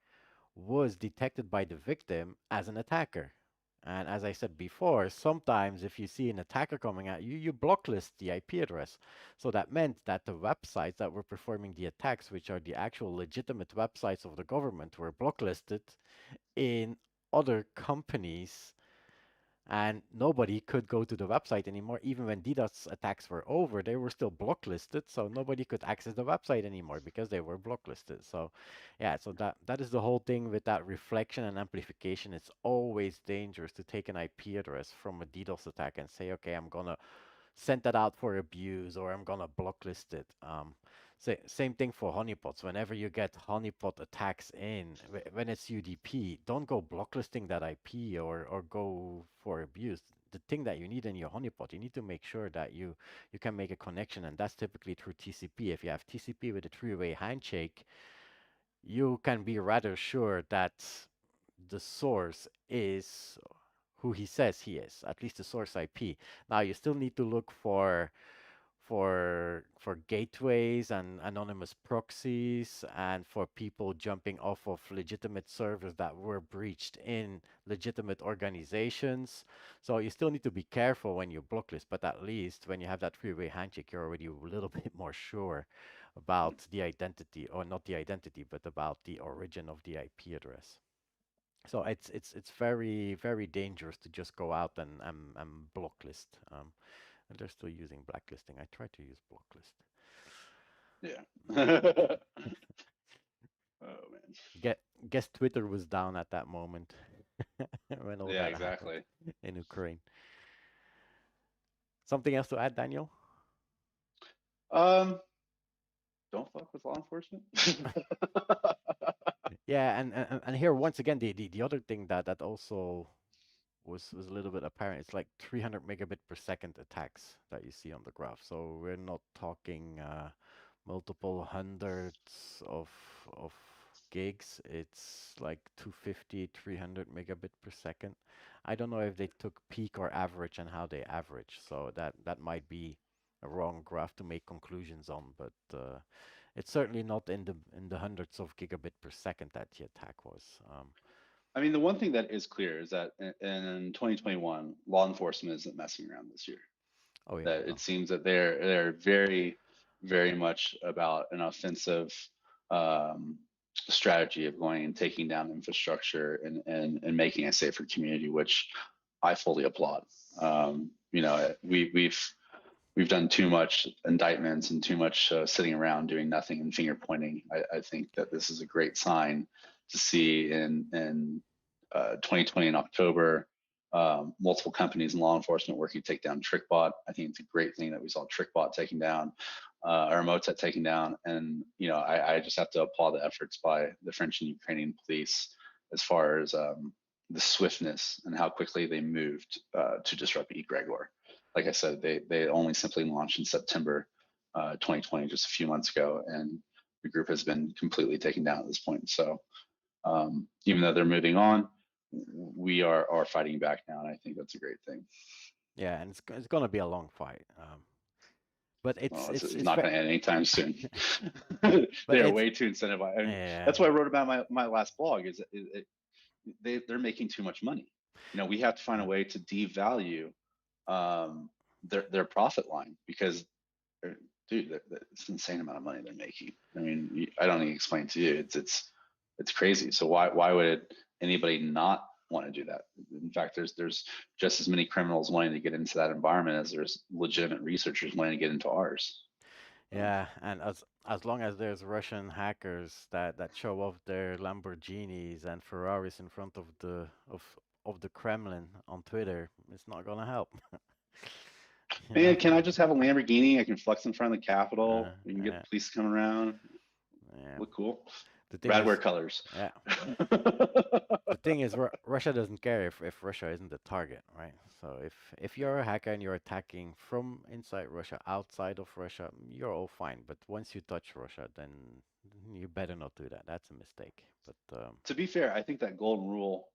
was detected by the victim as an attacker. And as I said before, sometimes if you see an attacker coming at you, you blocklist the IP address. So that meant that the websites that were performing the attacks, which are the actual legitimate websites of the government, were blocklisted in other companies, and nobody could go to the website anymore. Even when DDoS attacks were over, they were still blocklisted, so nobody could access the website anymore because they were blocklisted. So, yeah, so that is the whole thing with that reflection and amplification. It's always dangerous to take an IP address from a DDoS attack and say, okay, I'm gonna send that out for abuse or I'm gonna blocklist it. Same thing for honeypots. Whenever you get honeypot attacks in, when it's UDP, don't go blocklisting that IP or go for abuse. The thing that you need in your honeypot, you need to make sure that you can make a connection, and that's typically through TCP. If you have TCP with a three-way handshake, you can be rather sure that the source is who he says he is, at least the source IP. Now you still need to look for gateways and anonymous proxies and for people jumping off of legitimate servers that were breached in legitimate organizations. So you still need to be careful when you blocklist, but at least when you have that three-way handshake, you're already a little bit more sure about the identity, or not the identity, but about the origin of the IP address. So it's very dangerous to just go out and blocklist. And they're still using blacklisting. I try to use blocklist. Yeah. Oh man. Get Guess Twitter was down at that moment when all Yeah, that happened exactly. in Ukraine. Something else to add, Daniel? Um, don't fuck with law enforcement. Yeah, and here once again the other thing that also was a little bit apparent. It's like 300 megabit per second attacks that you see on the graph. So we're not talking multiple hundreds of gigs, it's like 250, 300 megabit per second. I don't know if they took peak or average and how they average, so that might be a wrong graph to make conclusions on, but it's certainly not in the hundreds of gigabit per second that the attack was. I mean, the one thing that is clear is that in 2021, law enforcement isn't messing around this year. Oh yeah, That it no. seems that they're very, very much about an offensive um, strategy of going and taking down infrastructure and making a safer community, which I fully applaud. You know, we've done too much indictments and too much sitting around doing nothing and finger pointing. I think that this is a great sign to see in 2020 in October, multiple companies in law enforcement working to take down TrickBot. I think it's a great thing that we saw TrickBot taken down, or Emotet taken down. And you know, I just have to applaud the efforts by the French and Ukrainian police as far as the swiftness and how quickly they moved to disrupt Egregor. Like I said, they only simply launched in September 2020, just a few months ago, and the group has been completely taken down at this point. So even though they're moving on, we are fighting back now, and I think that's a great thing. Yeah, and it's gonna be a long fight. But Well, it's it's it's not fa- going to end anytime soon. but They are it's way too incentivized. I mean, yeah, that's what I wrote about my last blog. They're making too much money. You know, we have to find a yeah, way to devalue um, their profit line because, dude, it's an insane amount of money they're making. I mean, I don't need to explain to you. It's crazy. So why would anybody not want to do that? In fact, there's just as many criminals wanting to get into that environment as there's legitimate researchers wanting to get into ours. So, yeah. And as long as there's Russian hackers that show off their Lamborghinis and Ferraris in front of the Kremlin on Twitter, it's not gonna help. You know? man, can I just have a Lamborghini? I can flex in front of the Uh, Capitol. We can get yeah, the police coming around. yeah. Look cool. The thing is, Radware colors. yeah. The thing is, Russia doesn't care if Russia isn't the target, right? So if you're a hacker and you're attacking from inside Russia, outside of Russia, you're all fine. But once you touch Russia, then you better not do that. That's a mistake. But To be fair, I think that golden rule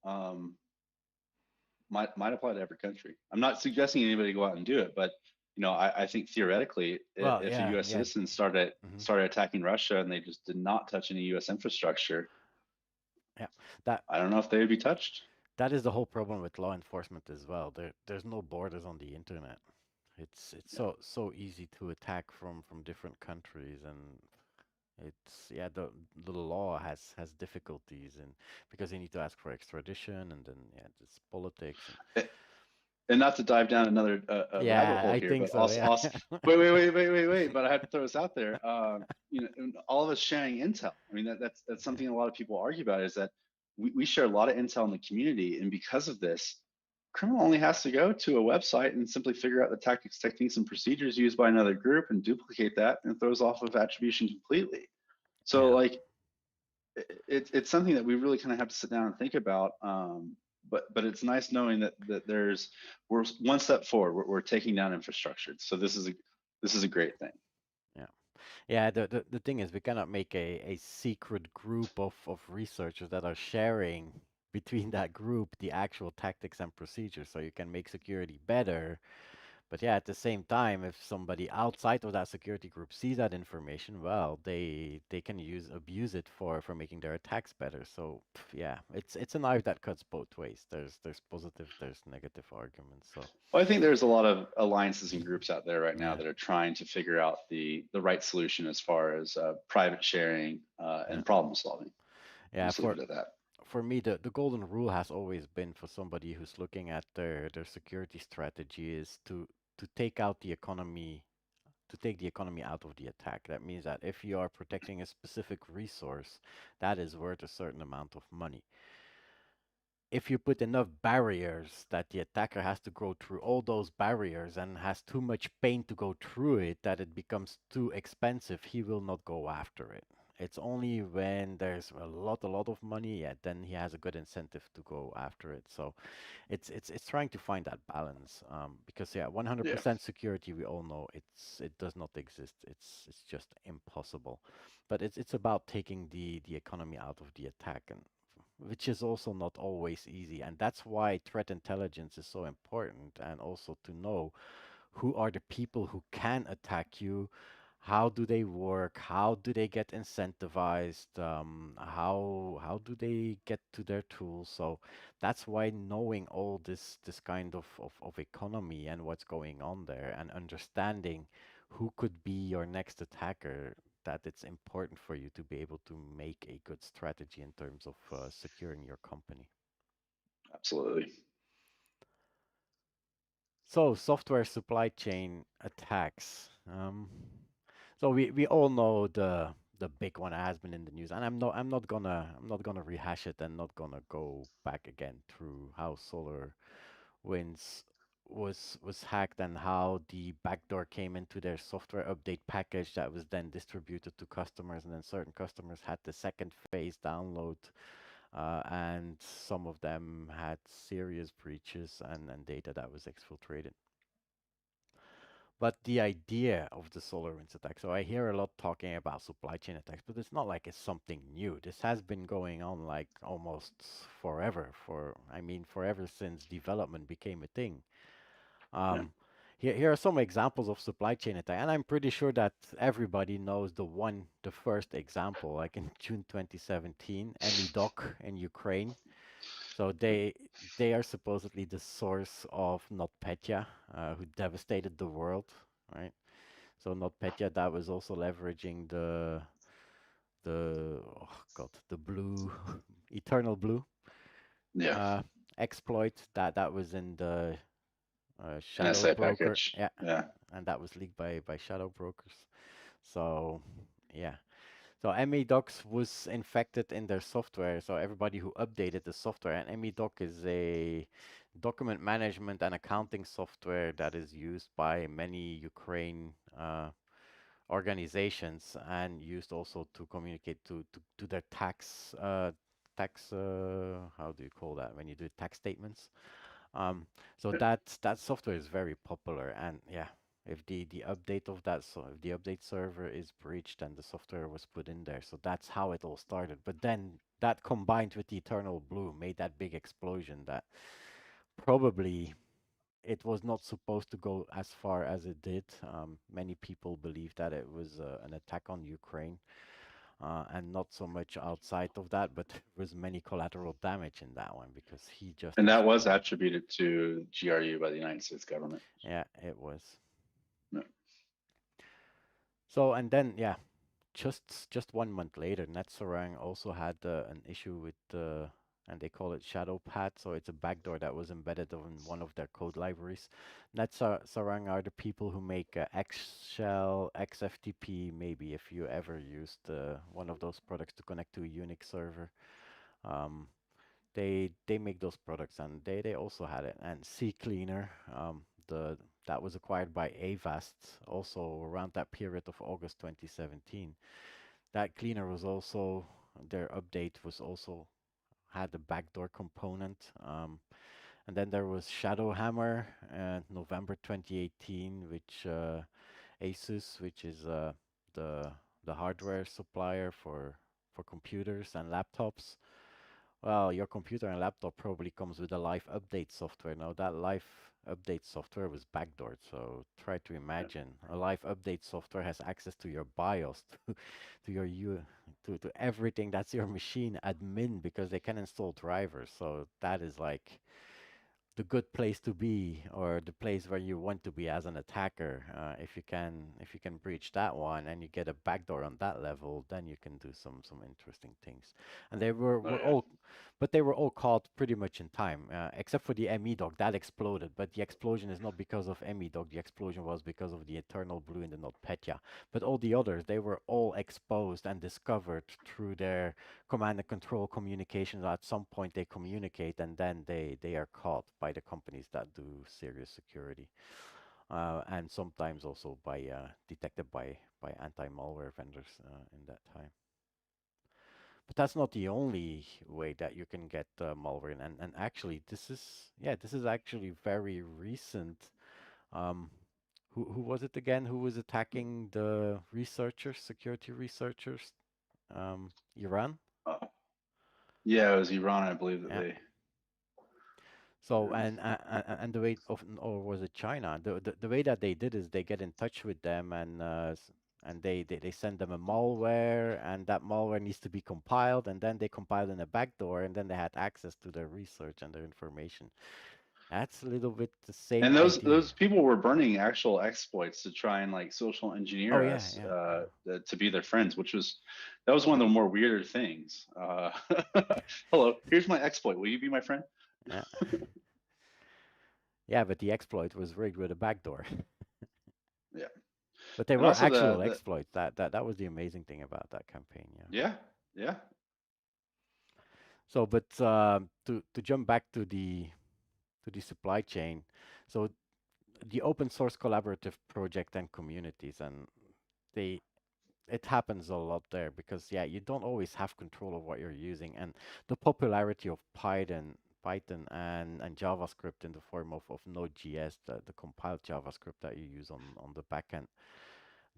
might apply to every country. I'm not suggesting anybody go out and do it, but you know, I think theoretically, well, if a yeah, U.S. yeah, citizen hmm started attacking Russia and they just did not touch any U.S. infrastructure, yeah. That I don't know if they would be touched. that is the whole problem with law enforcement as well. There's no borders on the internet. It's Yeah. so easy to attack from different countries, and it's yeah, the law has difficulties, and because you need to ask for extradition, and then yeah, it's politics and And not to dive down another rabbit yeah, hole I here, think but so. Yeah. also wait. But I have to throw this out there. You know, and all of us sharing intel. I mean, that's something a lot of people argue about is that we share a lot of intel in the community, and because of this, criminal only has to go to a website and simply figure out the tactics, techniques, and procedures used by another group and duplicate that, and throws off of attribution completely. So Yeah. like it's something that we really kind of have to sit down and think about. But it's nice knowing that we're one step forward. We're taking down infrastructure. So this is a great thing. Yeah. Yeah, the thing is we cannot make a secret group of researchers that are sharing between that group the actual tactics and procedures so you can make security better. But yeah, at the same time, if somebody outside of that security group sees that information, well, they can abuse it for making their attacks better. So yeah, it's a knife that cuts both ways. There's positive, there's negative arguments. So Well, I think there's a lot of alliances and groups out there right now yeah, that are trying to figure out the right solution as far as private sharing yeah, and problem solving. I'll yeah. just leave it at that. For me, the golden rule has always been for somebody who's looking at their security strategy is to take out the economy to take the economy out of the attack. That means that if you are protecting a specific resource that is worth a certain amount of money, if you put enough barriers that the attacker has to go through all those barriers and has too much pain to go through it that it becomes too expensive, he will not go after it. It's only when there's a lot of money, yeah, then he has a good incentive to go after it. So it's trying to find that balance, because yeah, Yeah, 100% security, we all know it does not exist. It's just impossible. But it's about taking the economy out of the attack, and which is also not always easy. And that's why threat intelligence is so important, and also to know who are the people who can attack you, how do they work, how do they get incentivized, how do they get to their tools. So that's why knowing all this kind of economy and what's going on there, and understanding who could be your next attacker, that it's important for you to be able to make a good strategy in terms of securing your company. absolutely. So, software supply chain attacks. So we all know the big one that has been in the news, and I'm not gonna rehash it, and not gonna go back again through how Solar Winds was hacked, and how the backdoor came into their software update package that was then distributed to customers, and then certain customers had the second phase download, and some of them had serious breaches, and data that was exfiltrated. But the idea of the SolarWinds attack, so I hear a lot talking about supply chain attacks, but it's not like it's something new. This has been going on like almost forever, I mean, forever since development became a thing. Yeah, Um, here are some examples of supply chain attack, and I'm pretty sure that everybody knows the first example, like in June 2017, Emidoc in Ukraine. So they are supposedly the source of NotPetya, who devastated the world, right? So NotPetya, that was also leveraging the oh god, the blue eternal blue yeah. uh, exploit that was in the shadow NSA broker, package. yeah, Yeah, and that was leaked by shadow brokers. So yeah, so MEDocs was infected in their software. So everybody who updated the software, and MEDoc is a document management and accounting software that is used by many Ukraine organizations, and used also to communicate to their tax how do you call that when you do tax statements. So yeah. that software is very popular, and yeah, if the update of that, so if the update server is breached, and the software was put in there, so that's how it all started. But then that combined with the Eternal Blue made that big explosion that probably it was not supposed to go as far as it did. Many people believe that it was an attack on Ukraine, and not so much outside of that, but there was many collateral damage in that one because he just And that was attributed to GRU by the United States government. yeah, it was. Yeah, So and then yeah, just 1 month later, NetSarang also had an issue with and they call it shadow pad. So it's a backdoor that was embedded on one of their code libraries. NetSarang are the people who make Xshell, XFTP. Maybe if you ever used one of those products to connect to a Unix server, um, they make those products, and they also had it. And CCleaner, the that was acquired by Avast also around that period of August 2017. That cleaner was also, their update was also had the backdoor component. And then there was Shadowhammer, November 2018, which Asus, which is the the hardware supplier for computers and laptops. Well, your computer and laptop probably comes with a live update software. Now that live update software was backdoored, so try to yeah. imagine a live update software has access to your BIOS, to your to everything that's your machine admin, because they can install drivers. So that is like the good place to be, or the place where you want to be as an attacker. If you can breach that one and you get a backdoor on that level, then you can do some interesting things. And Oh were yeah, all, but they were all caught pretty much in time, except for the ME dog that exploded. But the explosion is not because of ME dog. The explosion was because of the Eternal Blue in the NotPetya. But all the others, they were all exposed and discovered through their command and control communications. At some point they communicate, and then they are caught by the companies that do serious security, and sometimes also by detected by anti-malware vendors in that time. But that's not the only way that you can get malware in. And actually, this is, yeah, this is actually very recent. Um, who was it again? Who was attacking the researchers, security researchers? Iran. Uh, yeah, it was Iran, I believe that Yeah. they. So Yeah. and the way of, or was it China? The way that they did is they get in touch with them and and they send them a malware, and that malware needs to be compiled, and then they compile in a backdoor, and then they had access to their research and their information. That's a little bit the same And idea. those people were burning actual exploits to try and like social Oh engineer yeah, us yeah, yeah. to be their friends, which was that was one of the more weirder things. Hello, here's my exploit. Will you be my friend? Yeah, yeah, but the exploit was rigged with a backdoor. Yeah, But they and were also actual the exploits. That was the amazing thing about that campaign. Yeah. yeah, yeah. So, but to jump back to the supply chain, so the open source collaborative project and communities, and they it happens a lot there because yeah, you don't always have control of what you're using, and the popularity of Python and JavaScript in the form of Node.js, the compiled JavaScript that you use on the backend,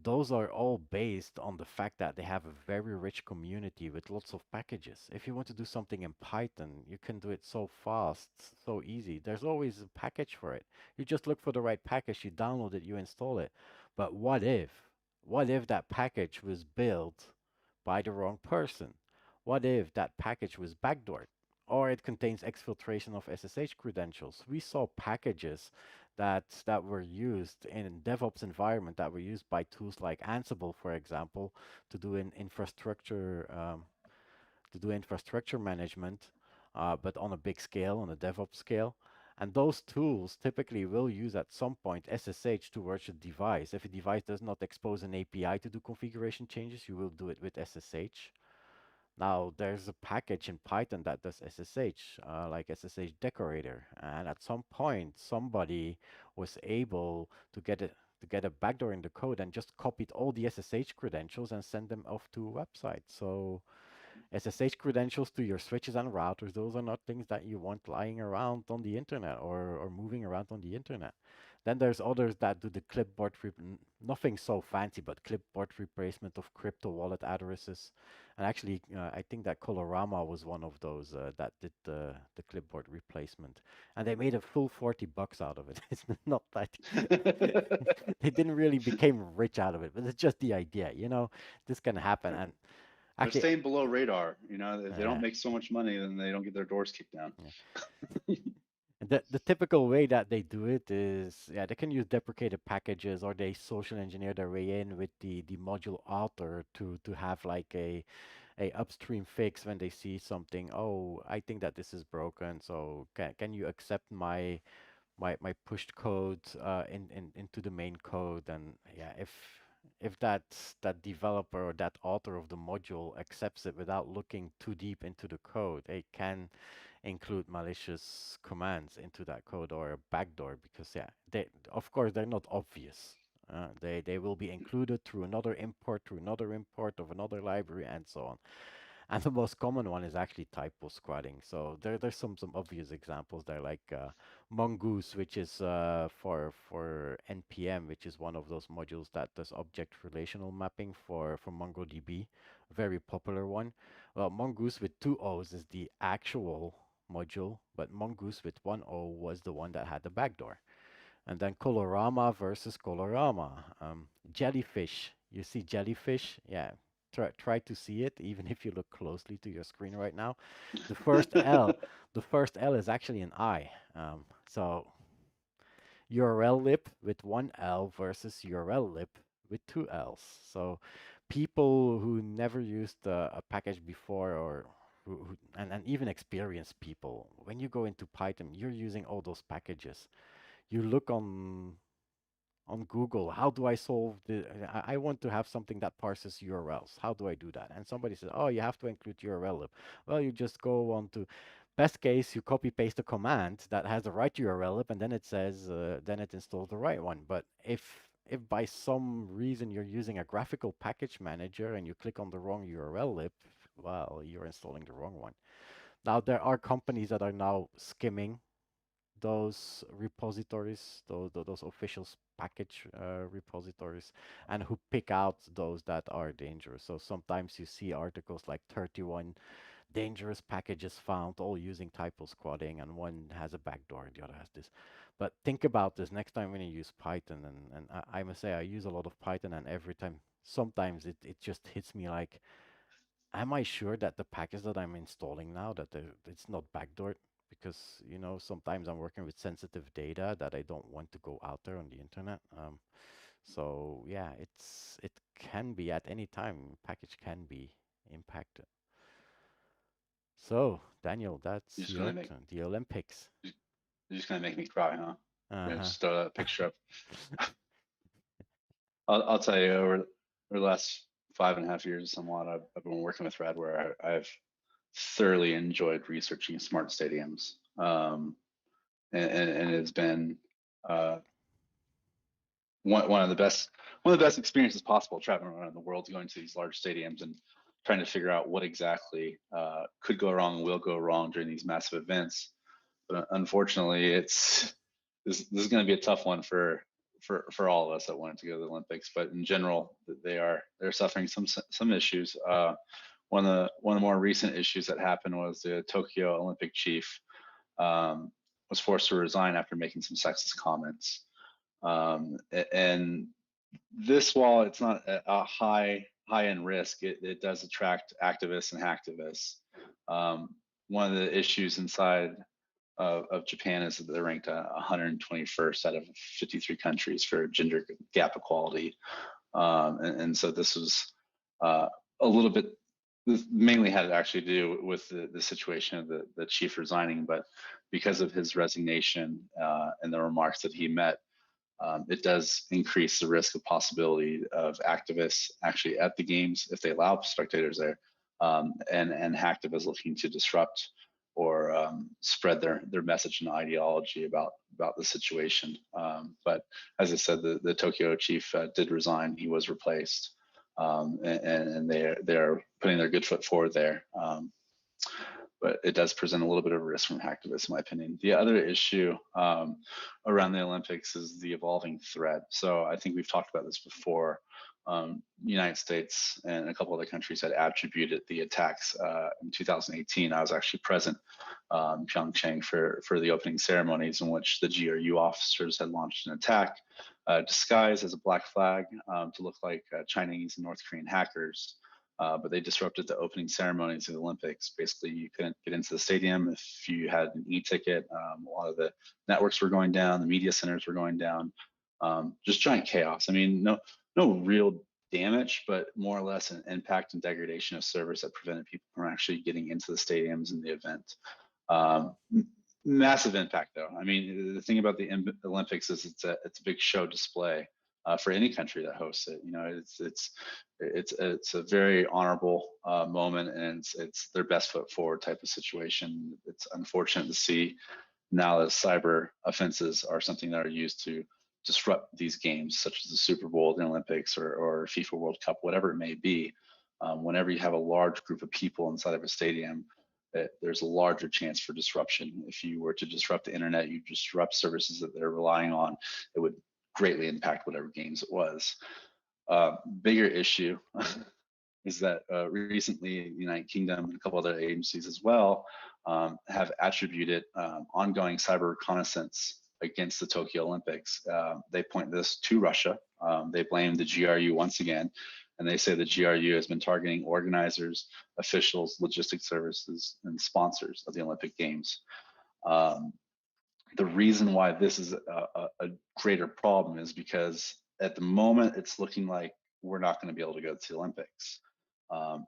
those are all based on the fact that they have a very rich community with lots of packages. If you want to do something in Python, you can do it so fast, so easy. There's always a package for it. You just look for the right package, you download it, you install it. But what if? What if that package was built by the wrong person? What if that package was backdoored? Or it contains exfiltration of SSH credentials. We saw packages that were used in DevOps environment that were used by tools like Ansible, for example, to do an infrastructure management, but on a big scale, on a DevOps scale. And those tools typically will use at some point SSH towards a device. If a device does not expose an API to do configuration changes, you will do it with SSH. Now, there's a package in Python that does SSH, like SSH decorator, and at some point, somebody was able to get a backdoor in the code and just copied all the SSH credentials and send them off to a website. So SSH credentials to your switches and routers, those are not things that you want lying around on the internet or moving around on the internet. Then there's others that do the nothing so fancy, but clipboard replacement of crypto wallet addresses. And actually, I think that Colorama was one of those that did the clipboard replacement. And they made a full $40 out of it. It's not that they didn't really became rich out of it, but it's just the idea, this can happen. They're, And they're actually, staying below radar. You know, if they don't uh, make so much money, then they don't get their doors kicked down. yeah. The typical way that they do it is, yeah, they can use deprecated packages or they social engineer their way in with the module author to have like a upstream fix when they see something. Oh, I think that this is broken, so can you accept my pushed code into the main code? And yeah, if that developer or that author of the module accepts it without looking too deep into the code, they can include malicious commands into that code or a backdoor because yeah, they of course they're not obvious. They will be included through another import of another library and so on. And the most common one is actually typo squatting. So there's some obvious examples there, like Mongoose, which is for npm, which is one of those modules that does object relational mapping for MongoDB, very popular one. Well, Mongoose with two O's is the actual module, but Mongoose with one O was the one that had the backdoor. And then Colorama versus Colorama. Jellyfish. You see jellyfish? Yeah. Try to see it, even if you look closely to your screen right now. The first L, the first L is actually an I. So URL lib with one L versus URL lib with two L's. So people who never used a package before or and even experienced people, when you go into Python, you're using all those packages. You look on Google, how do I solve the, I want to have something that parses URLs. How do I do that? And somebody says, oh, you have to include URL lib. Well, you just go on to, best case, you copy paste a command that has the right URL lib, and then it says, then it installs the right one. But if by some reason you're using a graphical package manager and you click on the wrong URL lib, well, you're installing the wrong one. Now, there are companies that are now skimming those repositories, those official package repositories, and who pick out those that are dangerous. So sometimes you see articles like 31 dangerous packages found, all using typo squatting, and one has a backdoor and the other has this. But think about this next time when you use Python, and I must say I use a lot of Python, and every time, sometimes it just hits me like, am I sure that the package that I'm installing now that it's not backdoored? Because sometimes I'm working with sensitive data that I don't want to go out there on the internet. So yeah, it can be at any time package can be impacted. So Daniel, You're that's just gonna your make turn. The Olympics. you're just gonna make me cry, huh? Yeah, Uh-huh. just throw that picture up. I'll tell you, over the last 5.5 years, somewhat, I've been working with Radware. I've thoroughly enjoyed researching smart stadiums, and it's been uh, one of the best experiences possible traveling around the world, going to these large stadiums and trying to figure out what exactly could go wrong, will go wrong during these massive events. But unfortunately, this is going to be a tough one for all of us that wanted to go to the Olympics. But in general, they're suffering some issues. One of the more recent issues that happened was the Tokyo Olympic chief was forced to resign after making some sexist comments. And this, while it's not a high end risk, it does attract activists and hacktivists. Um, One of the issues inside of Japan is that they're ranked 121st out of 53 countries for gender gap equality. And so this was uh, a little bit, this mainly had to actually do with the situation of the chief resigning, but because of his resignation and the remarks that he met, it does increase the risk of possibility of activists actually at the games if they allow spectators there, and hacktivists looking to disrupt or spread their message and ideology about the situation. But as I said, the Tokyo chief did resign. He was replaced, and they're putting their good foot forward there. But it does present a little bit of a risk from hacktivists, in my opinion. The other issue around the Olympics is the evolving threat. So I think we've talked about this before. The United States and a couple other countries had attributed the attacks in 2018. I was actually present in Pyeongchang for the opening ceremonies, in which the GRU officers had launched an attack disguised as a black flag to look like Chinese and North Korean hackers. But they disrupted the opening ceremonies of the Olympics. Basically, you couldn't get into the stadium if you had an e-ticket. A lot of the networks were going down, the media centers were going down. Just giant chaos. I mean, no real damage, but more or less an impact and degradation of servers that prevented people from actually getting into the stadiums in the event. Um, Massive impact, though. I mean, the thing about the Olympics is it's a big show display for any country that hosts it. You know, it's a very honorable moment, and it's their best foot forward type of situation. It's unfortunate to see now that cyber offenses are something that are used to disrupt these games, such as the Super Bowl, the Olympics, or FIFA World Cup, whatever it may be. Whenever you have a large group of people inside of a stadium, there's a larger chance for disruption. If you were to disrupt the internet, you disrupt services that they're relying on, it would greatly impact whatever games it was. Bigger issue is that recently the United Kingdom and a couple other agencies as well have attributed ongoing cyber reconnaissance against the Tokyo Olympics. They point this to Russia. They blame the GRU once again, and they say the GRU has been targeting organizers, officials, logistics services, and sponsors of the Olympic Games. Um, the reason why this is a greater problem is because at the moment it's looking like we're not going to be able to go to the Olympics. Um,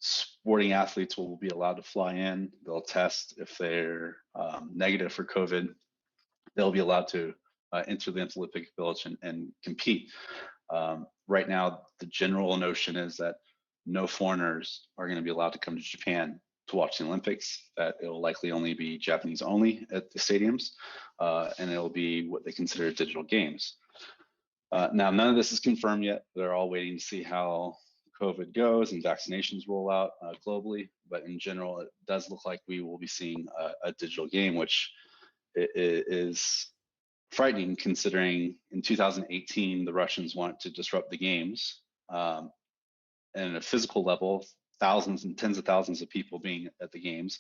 Sporting athletes will be allowed to fly in. They'll test if they're negative for COVID. They'll be allowed to enter the Olympic Village and compete. Right now, the general notion is that no foreigners are going to be allowed to come to Japan to watch the Olympics, that it will likely only be Japanese only at the stadiums, and it will be what they consider digital games. Now, none of this is confirmed yet. They're all waiting to see how COVID goes and vaccinations roll out globally. But in general, it does look like we will be seeing a digital game, which is frightening considering in 2018 the Russians wanted to disrupt the games, and at a physical level, thousands and tens of thousands of people being at the games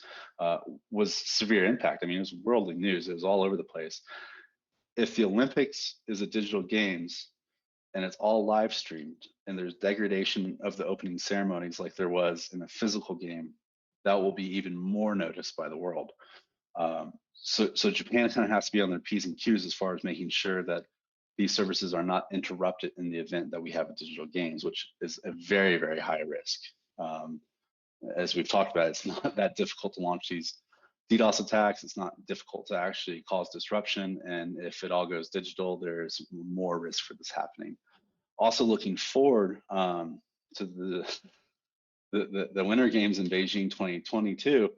was severe impact. I mean, it was worldly news. It was all over the place. If the Olympics is a digital games and it's all live streamed and there's degradation of the opening ceremonies like there was in a physical game, that will be even more noticed by the world. So Japan kind of has to be on their P's and Q's as far as making sure that these services are not interrupted in the event that we have a digital games, which is a very, very high risk. Um, as we've talked about, it's not that difficult to launch these DDoS attacks. It's not difficult to actually cause disruption. And if it all goes digital, there's more risk for this happening. Also looking forward to the Winter Games in Beijing 2022,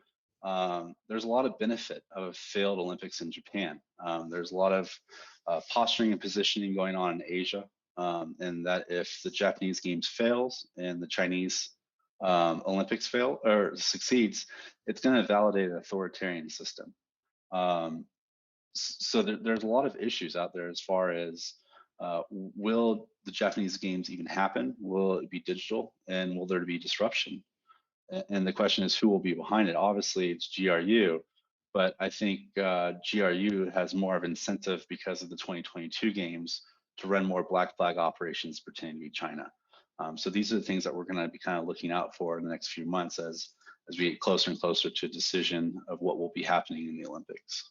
there's a lot of benefit of a failed Olympics in Japan. There's a lot of posturing and positioning going on in Asia, and that if the Japanese Games fails and the Chinese Olympics fail or succeeds, it's going to validate an authoritarian system. So there's a lot of issues out there as far as will the Japanese games even happen? Will it be digital? And will there be disruption? And the question is who will be behind it? Obviously, it's GRU, but I think GRU has more of incentive because of the 2022 games to run more black flag operations pertaining to China. So these are the things that we're going to be kind of looking out for in the next few months as we get closer and closer to a decision of what will be happening in the Olympics.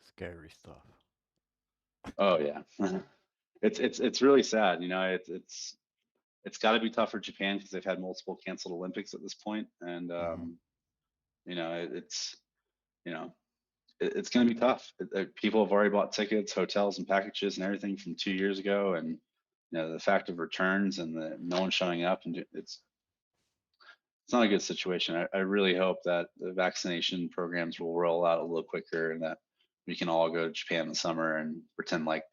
Scary stuff. Oh yeah, it's really sad. You know, it's got to be tough for Japan because they've had multiple canceled Olympics at this point, and Hmm. you know, you know, it's going to be tough. People have already bought tickets, hotels, and packages and everything from 2 years ago, and you know, the fact of returns and the no one showing up, and it's not a good situation. I really hope that the vaccination programs will roll out a little quicker and that we can all go to Japan in the summer and pretend like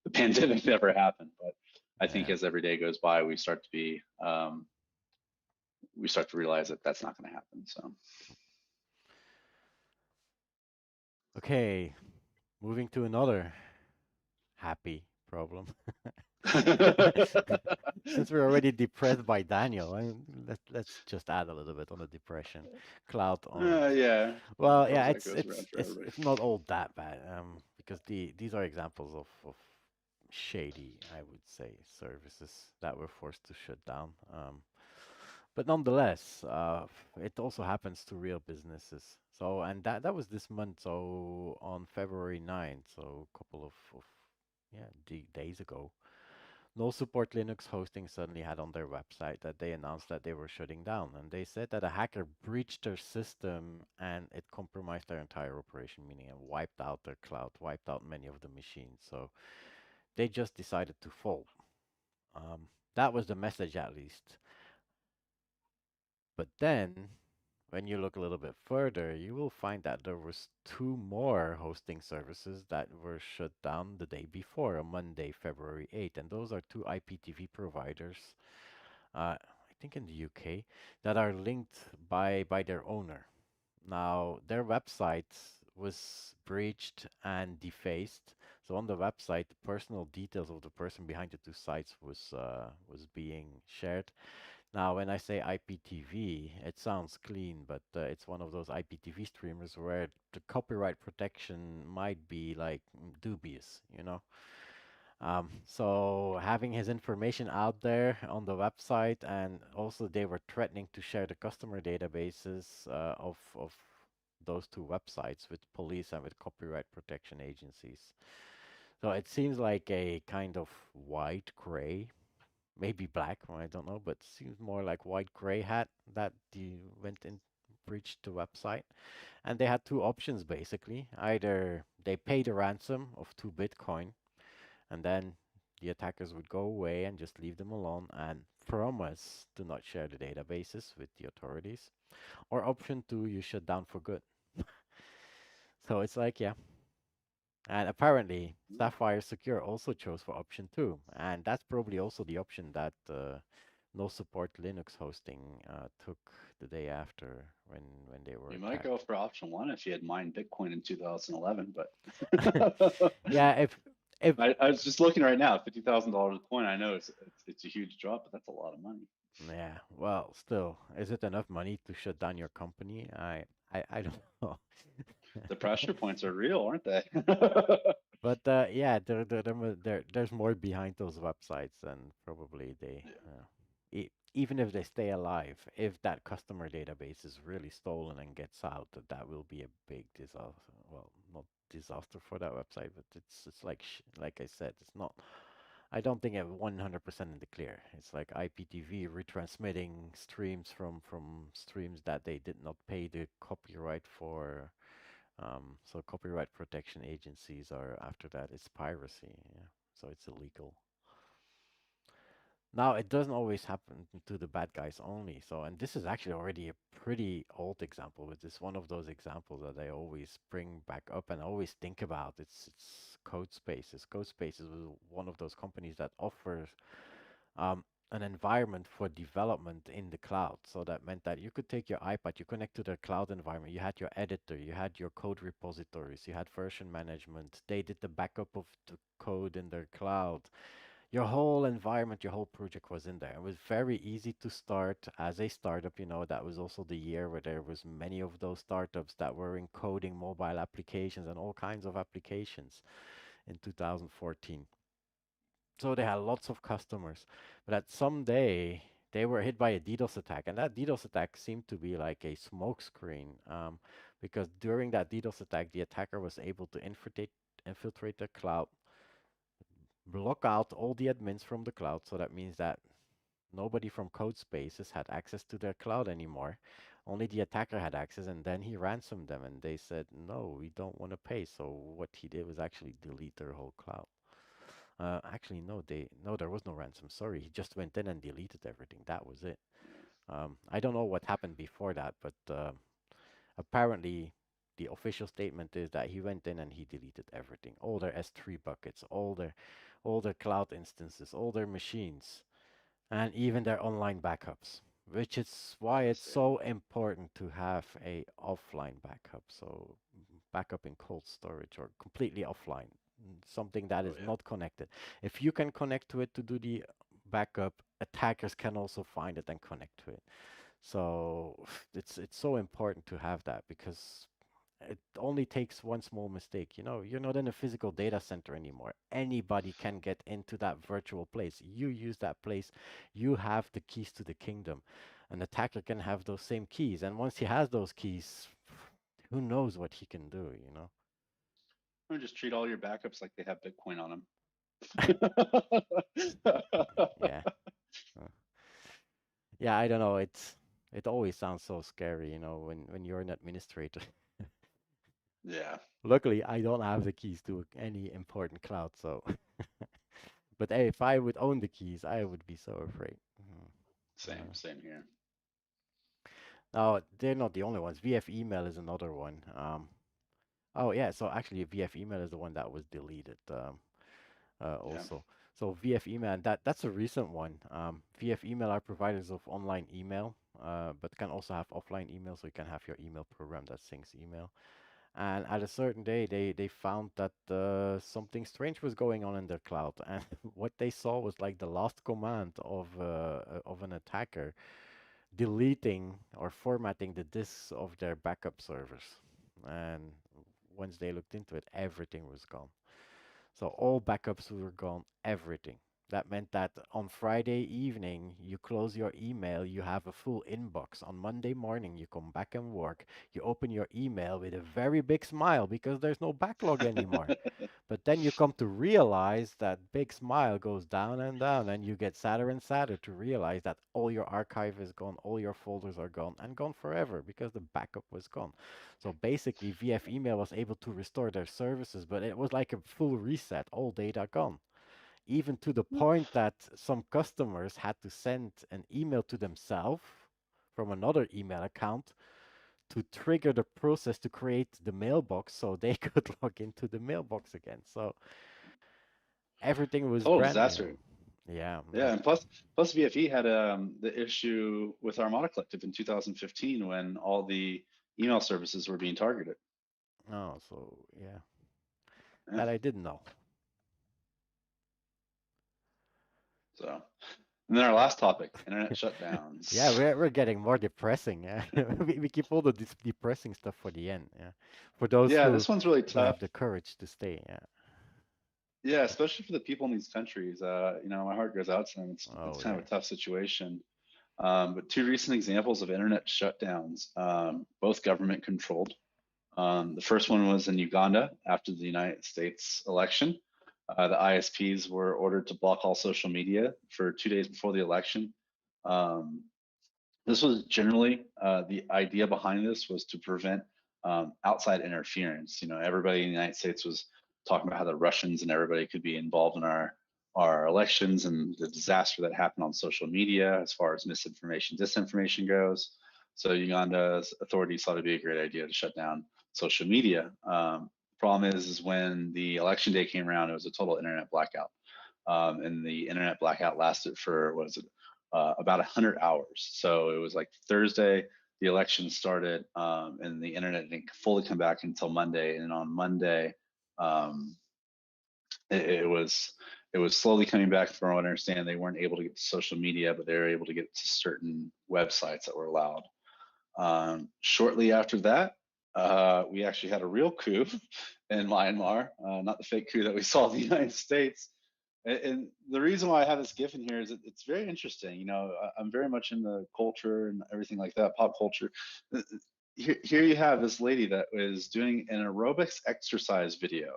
the pandemic never happened. But I think Yeah. as every day goes by, we start to realize that that's not going to happen. So. Okay, moving to another happy problem. Since we're already depressed by Daniel, let's just add a little bit on the depression cloud on it. Yeah, I Well, suppose yeah, that it's goes around it's for it's everybody. it's not all that bad, because these are examples of shady, I would say, services that were forced to shut down. But nonetheless, it also happens to real businesses. So, and that was this month, so on February 9th, so a couple of yeah, days ago. No Support Linux Hosting suddenly had on their website that they announced that they were shutting down. And they said that a hacker breached their system and it compromised their entire operation, meaning it wiped out their cloud, wiped out many of the machines. So they just decided to fold. That was the message, at least. But then, when you look a little bit further, you will find that there was two more hosting services that were shut down the day before, on Monday, February 8th. And those are two IPTV providers, I think in the UK, that are linked by their owner. Now, their website was breached and defaced. So on the website, the personal details of the person behind the two sites was being shared. Now, when I say IPTV, it sounds clean, but it's one of those IPTV streamers where the copyright protection might be like dubious, you know? So having his information out there on the website, and also they were threatening to share the customer databases of those two websites with police and with copyright protection agencies. So it seems like a kind of white gray, maybe black, I don't know, but seems more like white gray hat that the went and breached the website. And they had two options basically. Either they paid a ransom of 2 Bitcoin and then the attackers would go away and just leave them alone and promise to not share the databases with the authorities. Or option two, you shut down for good. So it's like, yeah, And apparently, Sapphire Secure also chose for option two, and that's probably also the option that no support Linux hosting took the day after when they were You might go attacked. for option one if you had mined Bitcoin in 2011, but Yeah, if I was just looking right now, $50,000 a coin. I know it's a huge drop, but that's a lot of money. yeah, well, still, is it enough money to shut down your company? I don't know. The pressure points are real, aren't they? But yeah, there's more behind those websites, and probably they, Yeah. even if they stay alive, if that customer database is really stolen and gets out, that will be a big disaster. Well, not disaster for that website, but it's like like I said, it's not. I don't think it 100% in the clear. It's like IPTV retransmitting streams from streams that they did not pay the copyright for, so copyright protection agencies are after that. It's piracy, yeah. So it's illegal. Now it doesn't always happen to the bad guys only. So, and this is actually already a pretty old example. But it's one of those examples that I always bring back up and always think about. It's Code Spaces. Code Spaces was one of those companies that offers um, an environment for development in the cloud. So that meant that you could take your iPad, you connect to their cloud environment, you had your editor, you had your code repositories, you had version management. They did the backup of the code in their cloud. Your whole environment, your whole project was in there. It was very easy to start as a startup. That was also the year where there was many of those startups that were encoding mobile applications and all kinds of applications in 2014. So they had lots of customers. But at some day, they were hit by a DDoS attack. And that DDoS attack seemed to be like a smokescreen, because during that DDoS attack, the attacker was able to infiltrate the cloud, block out all the admins from the cloud. So that means that nobody from code spaces had access to their cloud anymore. Only the attacker had access, and then he ransomed them, and they said, "No, we don't want to pay." So what he did was actually delete their whole cloud. Actually, no, there was no ransom. Sorry, he just went in and deleted everything. That was it. I don't know what happened before that, but apparently, the official statement is that he went in and he deleted everything, all their S3 buckets, all their cloud instances, all their machines, and even their online backups, which is why it's so important to have a offline backup. So backup in cold storage or completely offline, something that Oh is yeah. not connected. If you can connect to it to do the backup, attackers can also find it and connect to it. So it's so important to have that because it only takes one small mistake. You're not in a physical data center anymore. Anybody can get into that virtual place. You use that place, you have the keys to the kingdom. An attacker can have those same keys, and once he has those keys, who knows what he can do? Or just treat all your backups like they have Bitcoin on them. Yeah. Uh, yeah, I don't know. It always sounds so scary, when you're an administrator. Yeah, Luckily, I don't have the keys to any important cloud, so. But hey, if I would own the keys, I would be so afraid. same, same here. Oh, they're not the only ones. VF email is another one. Oh yeah, so actually VF email is the one that was deleted. Yeah. Also. So VF email, and that's a recent one. VF email are providers of online email, but can also have offline email, so you can have your email program that syncs email. And at a certain day, they found that something strange was going on in their cloud, and what they saw was like the last command of an attacker deleting or formatting the disks of their backup servers. And once they looked into it, everything was gone. So all backups were gone, everything. That meant that on Friday evening, you close your email, you have a full inbox. On Monday morning, you come back and work, you open your email with a very big smile because there's no backlog anymore. But then you come to realize that big smile goes down and down, and you get sadder and sadder to realize that all your archive is gone, all your folders are gone, and gone forever because the backup was gone. So basically, VF Email was able to restore their services, but it was like a full reset, all data gone. Even to the point that some customers had to send an email to themselves from another email account to trigger the process to create the mailbox so they could log into the mailbox again. So everything was Total brand new. disaster. Yeah. Yeah, and plus VFE had the issue with Armada Collective in 2015 when all the email services were being targeted. Oh, so yeah, Yeah. that I didn't know. So, and then our last topic, internet Yeah, shutdowns. we're getting more depressing. Yeah, we keep all the depressing stuff for the end. Yeah, for those Yeah, this one's really who have tough. the courage to stay. Yeah. Yeah, especially for the people in these countries. My heart goes out to them. It's Oh kind yeah. of a tough situation. But two recent examples of internet shutdowns, both government controlled. The first one was in Uganda after the United States election. The ISPs were ordered to block all social media for 2 days before the election. Um, this was generally the idea behind this was to prevent outside interference. Everybody in the United States was talking about how the Russians and everybody could be involved in our elections and the disaster that happened on social media as far as misinformation, disinformation goes. So Uganda's authorities thought it'd be a great idea to shut down social media. Problem is when the election day came around, it was a total internet blackout. And the internet blackout lasted for what is it, about 100 hours. So it was like Thursday, the election started, and the internet didn't fully come back until Monday. And on Monday, um, it was slowly coming back. From what I understand, they weren't able to get to social media, but they were able to get to certain websites that were allowed. Shortly after that, we actually had a real coup in Myanmar, not the fake coup that we saw in the United States. And the reason why I have this GIF in here is it's very interesting. I'm very much into culture and everything like that, pop culture. Here you have this lady that was doing an aerobics exercise video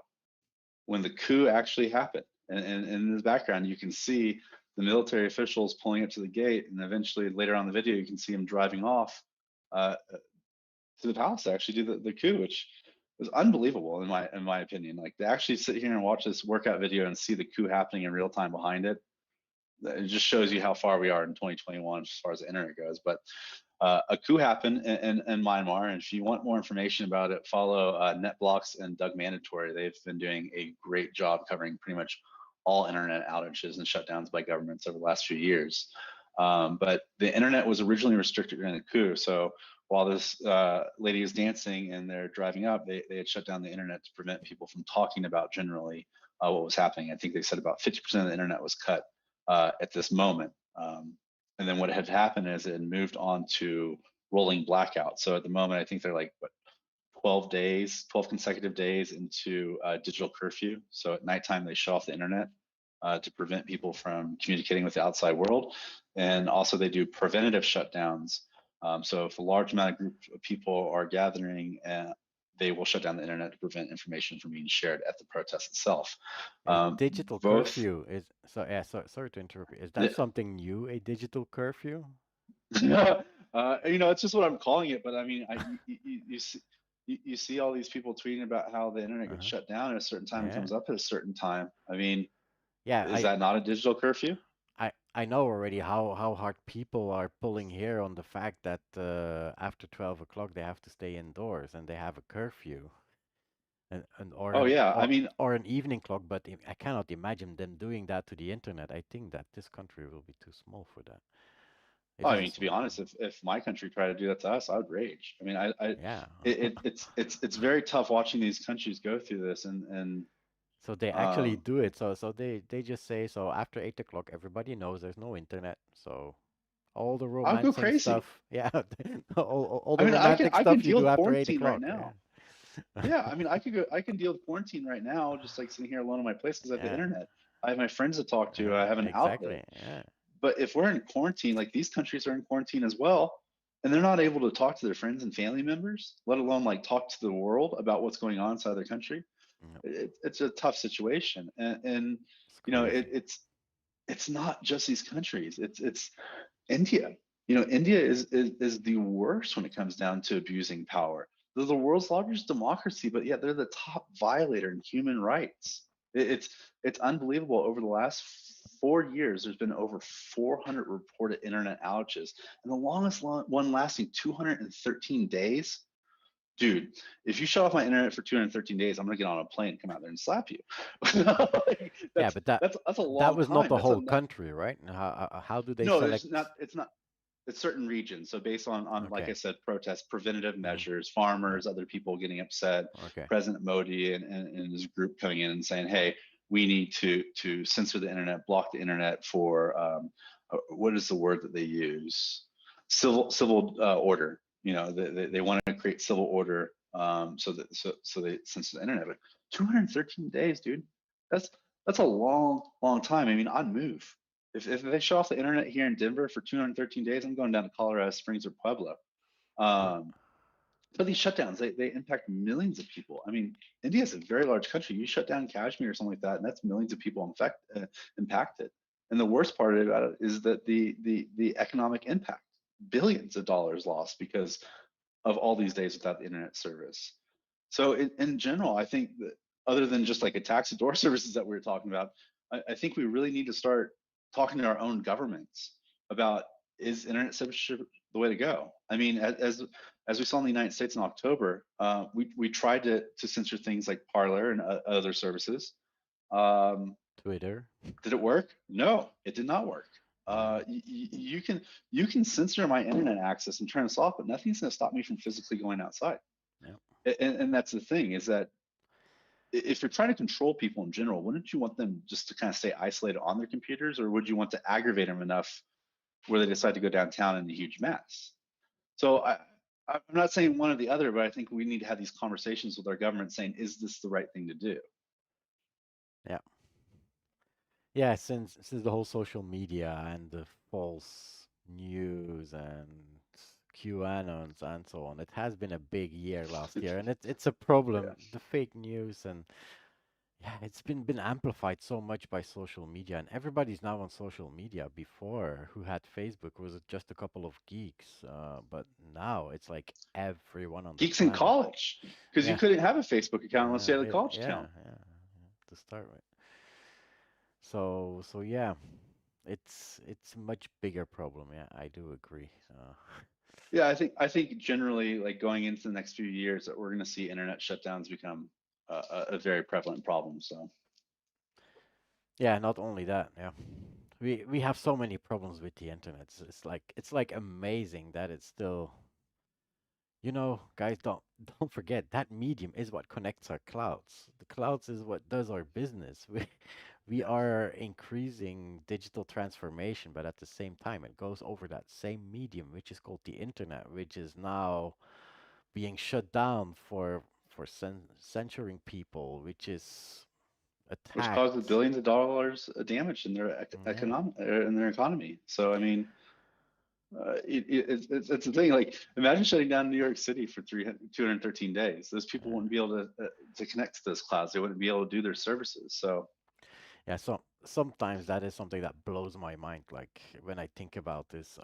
when the coup actually happened. And in the background, you can see the military officials pulling up to the gate, and eventually later on in the video, you can see him driving off uh, to the palace to actually do the coup, which was unbelievable in my opinion. Like to actually sit here and watch this workout video and see the coup happening in real time behind it, it just shows you how far we are in 2021 as far as the internet goes. But a coup happened in Myanmar, and if you want more information about it, follow NetBlocks and Doug Mandatory. They've been doing a great job covering pretty much all internet outages and shutdowns by governments over the last few years. But the internet was originally restricted during the coup, so while this lady is dancing and they're driving up, they had shut down the internet to prevent people from talking about generally what was happening. I think they said about 50% of the internet was cut at this moment. And then what had happened is it moved on to rolling blackout. So at the moment, I think they're like, what, 12 days, 12 consecutive days into digital curfew. So at nighttime, they shut off the internet to prevent people from communicating with the outside world. And also they do preventative shutdowns. So if a large amount of group of people are gathering, they will shut down the internet to prevent information from being shared at the protest itself. A digital Both, curfew is so. Yeah. Sorry to interrupt you. Is that something new? A digital curfew? it's just what I'm calling it. But I mean, you see all these people tweeting about how the internet gets Uh-huh. shut down at a certain time and Yeah. comes up at a certain time. I mean, Yeah. is that not a digital curfew? I know already how hard people are pulling here on the fact that after 12 o'clock they have to stay indoors and they have a curfew and Oh yeah, I mean, or an evening clock. But I cannot imagine them doing that to the internet. I think that this country will be too small for that. It is a to be small. honest, if my country tried to do that to us, I would rage. I mean, Yeah. it's very tough watching these countries go through this, and So they actually um, do it. So they just say so after 8 o'clock everybody knows there's no internet. So all the I'll go romancing crazy. stuff, yeah, all I the mean, I can romantic I can stuff you deal do with after eight quarantine right o'clock. now. Yeah. Yeah, I mean, I can deal with quarantine right now, just like sitting here alone in my place because I have the Yeah. internet. I have my friends to talk to. I have an outlet. Exactly. Yeah. But if we're in quarantine, like these countries are in quarantine as well, and they're not able to talk to their friends and family members, let alone like talk to the world about what's going on inside their country, No, it's a tough situation. And it's you know, crazy. it's not just these countries. It's India. India is the worst when it comes down to abusing power. They're the world's largest democracy, but yet they're the top violator in human rights. It's it's unbelievable. Over the last 4 years, there's been over 400 reported internet outages, and the longest one lasting 213 days. Dude, if you shut off my internet for 213 days, I'm gonna get on a plane and come out there and slap you. Like, Yeah, that's but that that's a that long was not time. the That's a whole country, right? How do they no. There's select? not. It's not. It's certain regions. So based on like I Okay. said, protests, preventative Mm, measures, yeah. farmers, other people getting upset, Okay. President Modi and his group coming in and saying, hey, we need to censor the internet, block the internet for what is the word that they use? Civil order. You know, they want to create civil order, so they censor the internet. But 213 days, dude. That's that's a long time. I mean, I'd move. If they shut off the internet here in Denver for 213 days, I'm going down to Colorado Springs or Pueblo. Yeah. Um, but these shutdowns, they impact millions of people. I mean, India is a very large country. You shut down Kashmir or something like that, and that's millions of people impacted. And the worst part about it is that the economic impact, billions of dollars lost because of all these days without the internet service. So in general, I think that other than just like attacks door services that we were talking about, I think we really need to start talking to our own governments about, is internet censorship the way to go? I mean, as we saw in the United States in October, we tried to censor things like Parler and other services. Um, Twitter. did it work? No, it did not work. Yeah. You can censor my internet access and turn us off, but nothing's going to stop me from physically going outside. Yeah. And that's the thing, is that if you're trying to control people in general, wouldn't you want them just to kind of stay isolated on their computers, or would you want to aggravate them enough where they decide to go downtown in a huge mess? So I'm not saying one or the other, but I think we need to have these conversations with our government saying, is this the right thing to do? Yeah. Yeah, since the whole social media and the false news and QAnons and so on, it has been a big year last year, and it's a Yeah. problem. The fake news and yeah, it's been amplified so much by social media, and everybody's now on social media. Before, who had Facebook was just a couple of geeks, but now it's like everyone on the Geeks in planet. college, because you Yeah, couldn't have a Facebook account unless you had a yeah, college yeah, account. yeah. To start with. So yeah, it's a much bigger problem. Yeah, I do agree. Yeah, I think generally, like going into the next few years, that we're going to see internet shutdowns become a very prevalent problem. So Yeah, not only that. Yeah, we have so many problems with the internet. It's like amazing that it's still. Guys, don't forget that medium is what connects our clouds. The clouds is what does our business. We yeah, are increasing digital transformation, but at the same time, it goes over that same medium, which is called the internet, which is now being shut down for censoring people, which is which causes attacked. billions of dollars of damage in their Yeah, in their economy. So I mean, it's the thing. Like, imagine shutting down New York City for 213 days. Those people yeah, wouldn't be able to connect to those clouds. They wouldn't be able to do their services. So yeah. So sometimes that is something that blows my mind. Like when I think about this,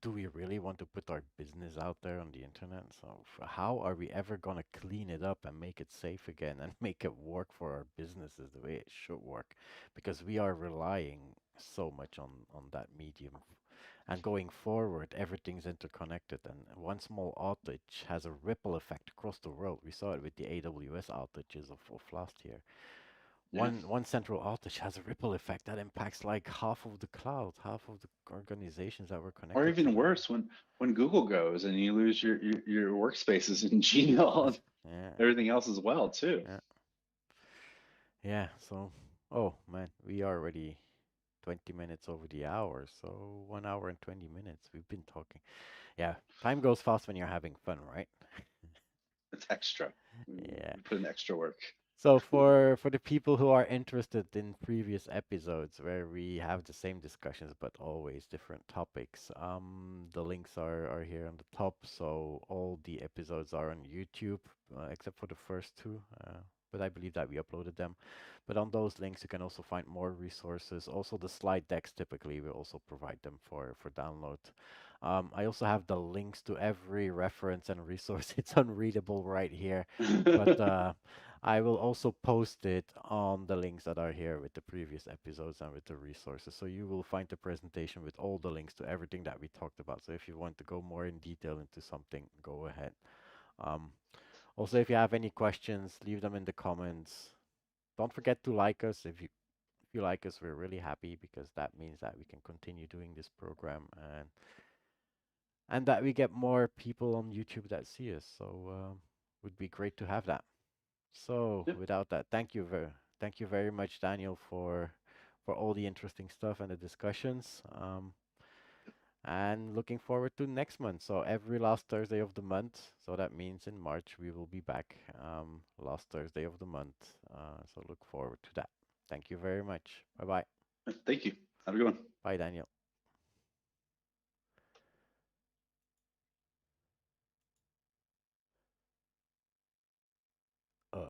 do we really want to put our business out there on the internet? So how are we ever gonna clean it up and make it safe again and make it work for our businesses the way it should work? Because we are relying so much on that medium. And going forward, everything's interconnected, and one small outage has a ripple effect across the world. We saw it with the AWS outages of last year. yeah, One central outage has a ripple effect that impacts like half of the cloud, half of the organizations that were or connected to even them. worse, when Google goes and you lose your workspaces in Gmail and Yeah, everything else as well too. yeah, yeah. So, oh man, we are already 20 minutes over the hour. So 1 hour and 20 minutes we've been talking. Yeah, time goes fast when you're having fun, right? It's extra. Yeah. We put in extra work. So for the people who are interested in previous episodes where we have the same discussions but always different topics, the links are here on the top. So all the episodes are on YouTube, except for the first two. but I believe that we uploaded them. But on those links, you can also find more resources. Also, the slide decks typically we also provide them for download. I also have the links to every reference and resource. It's unreadable right here, but I will also post it on the links that are here with the previous episodes and with the resources. So you will find the presentation with all the links to everything that we talked about. So if you want to go more in detail into something, go ahead. Um, Also, if you have any questions, leave them in the comments. Don't forget to like us. If you like us, we're really happy because that means that we can continue doing this program and that we get more people on YouTube that see us. So would be great to have that. So Yep. without that, thank you very much, Daniel, for all the interesting stuff and the discussions. And looking forward to next month. So every last Thursday of the month. So that means in March we will be back, last Thursday of the month. So look forward to that. Thank you very much. Bye bye. Thank you. Have a good one. Bye, Daniel.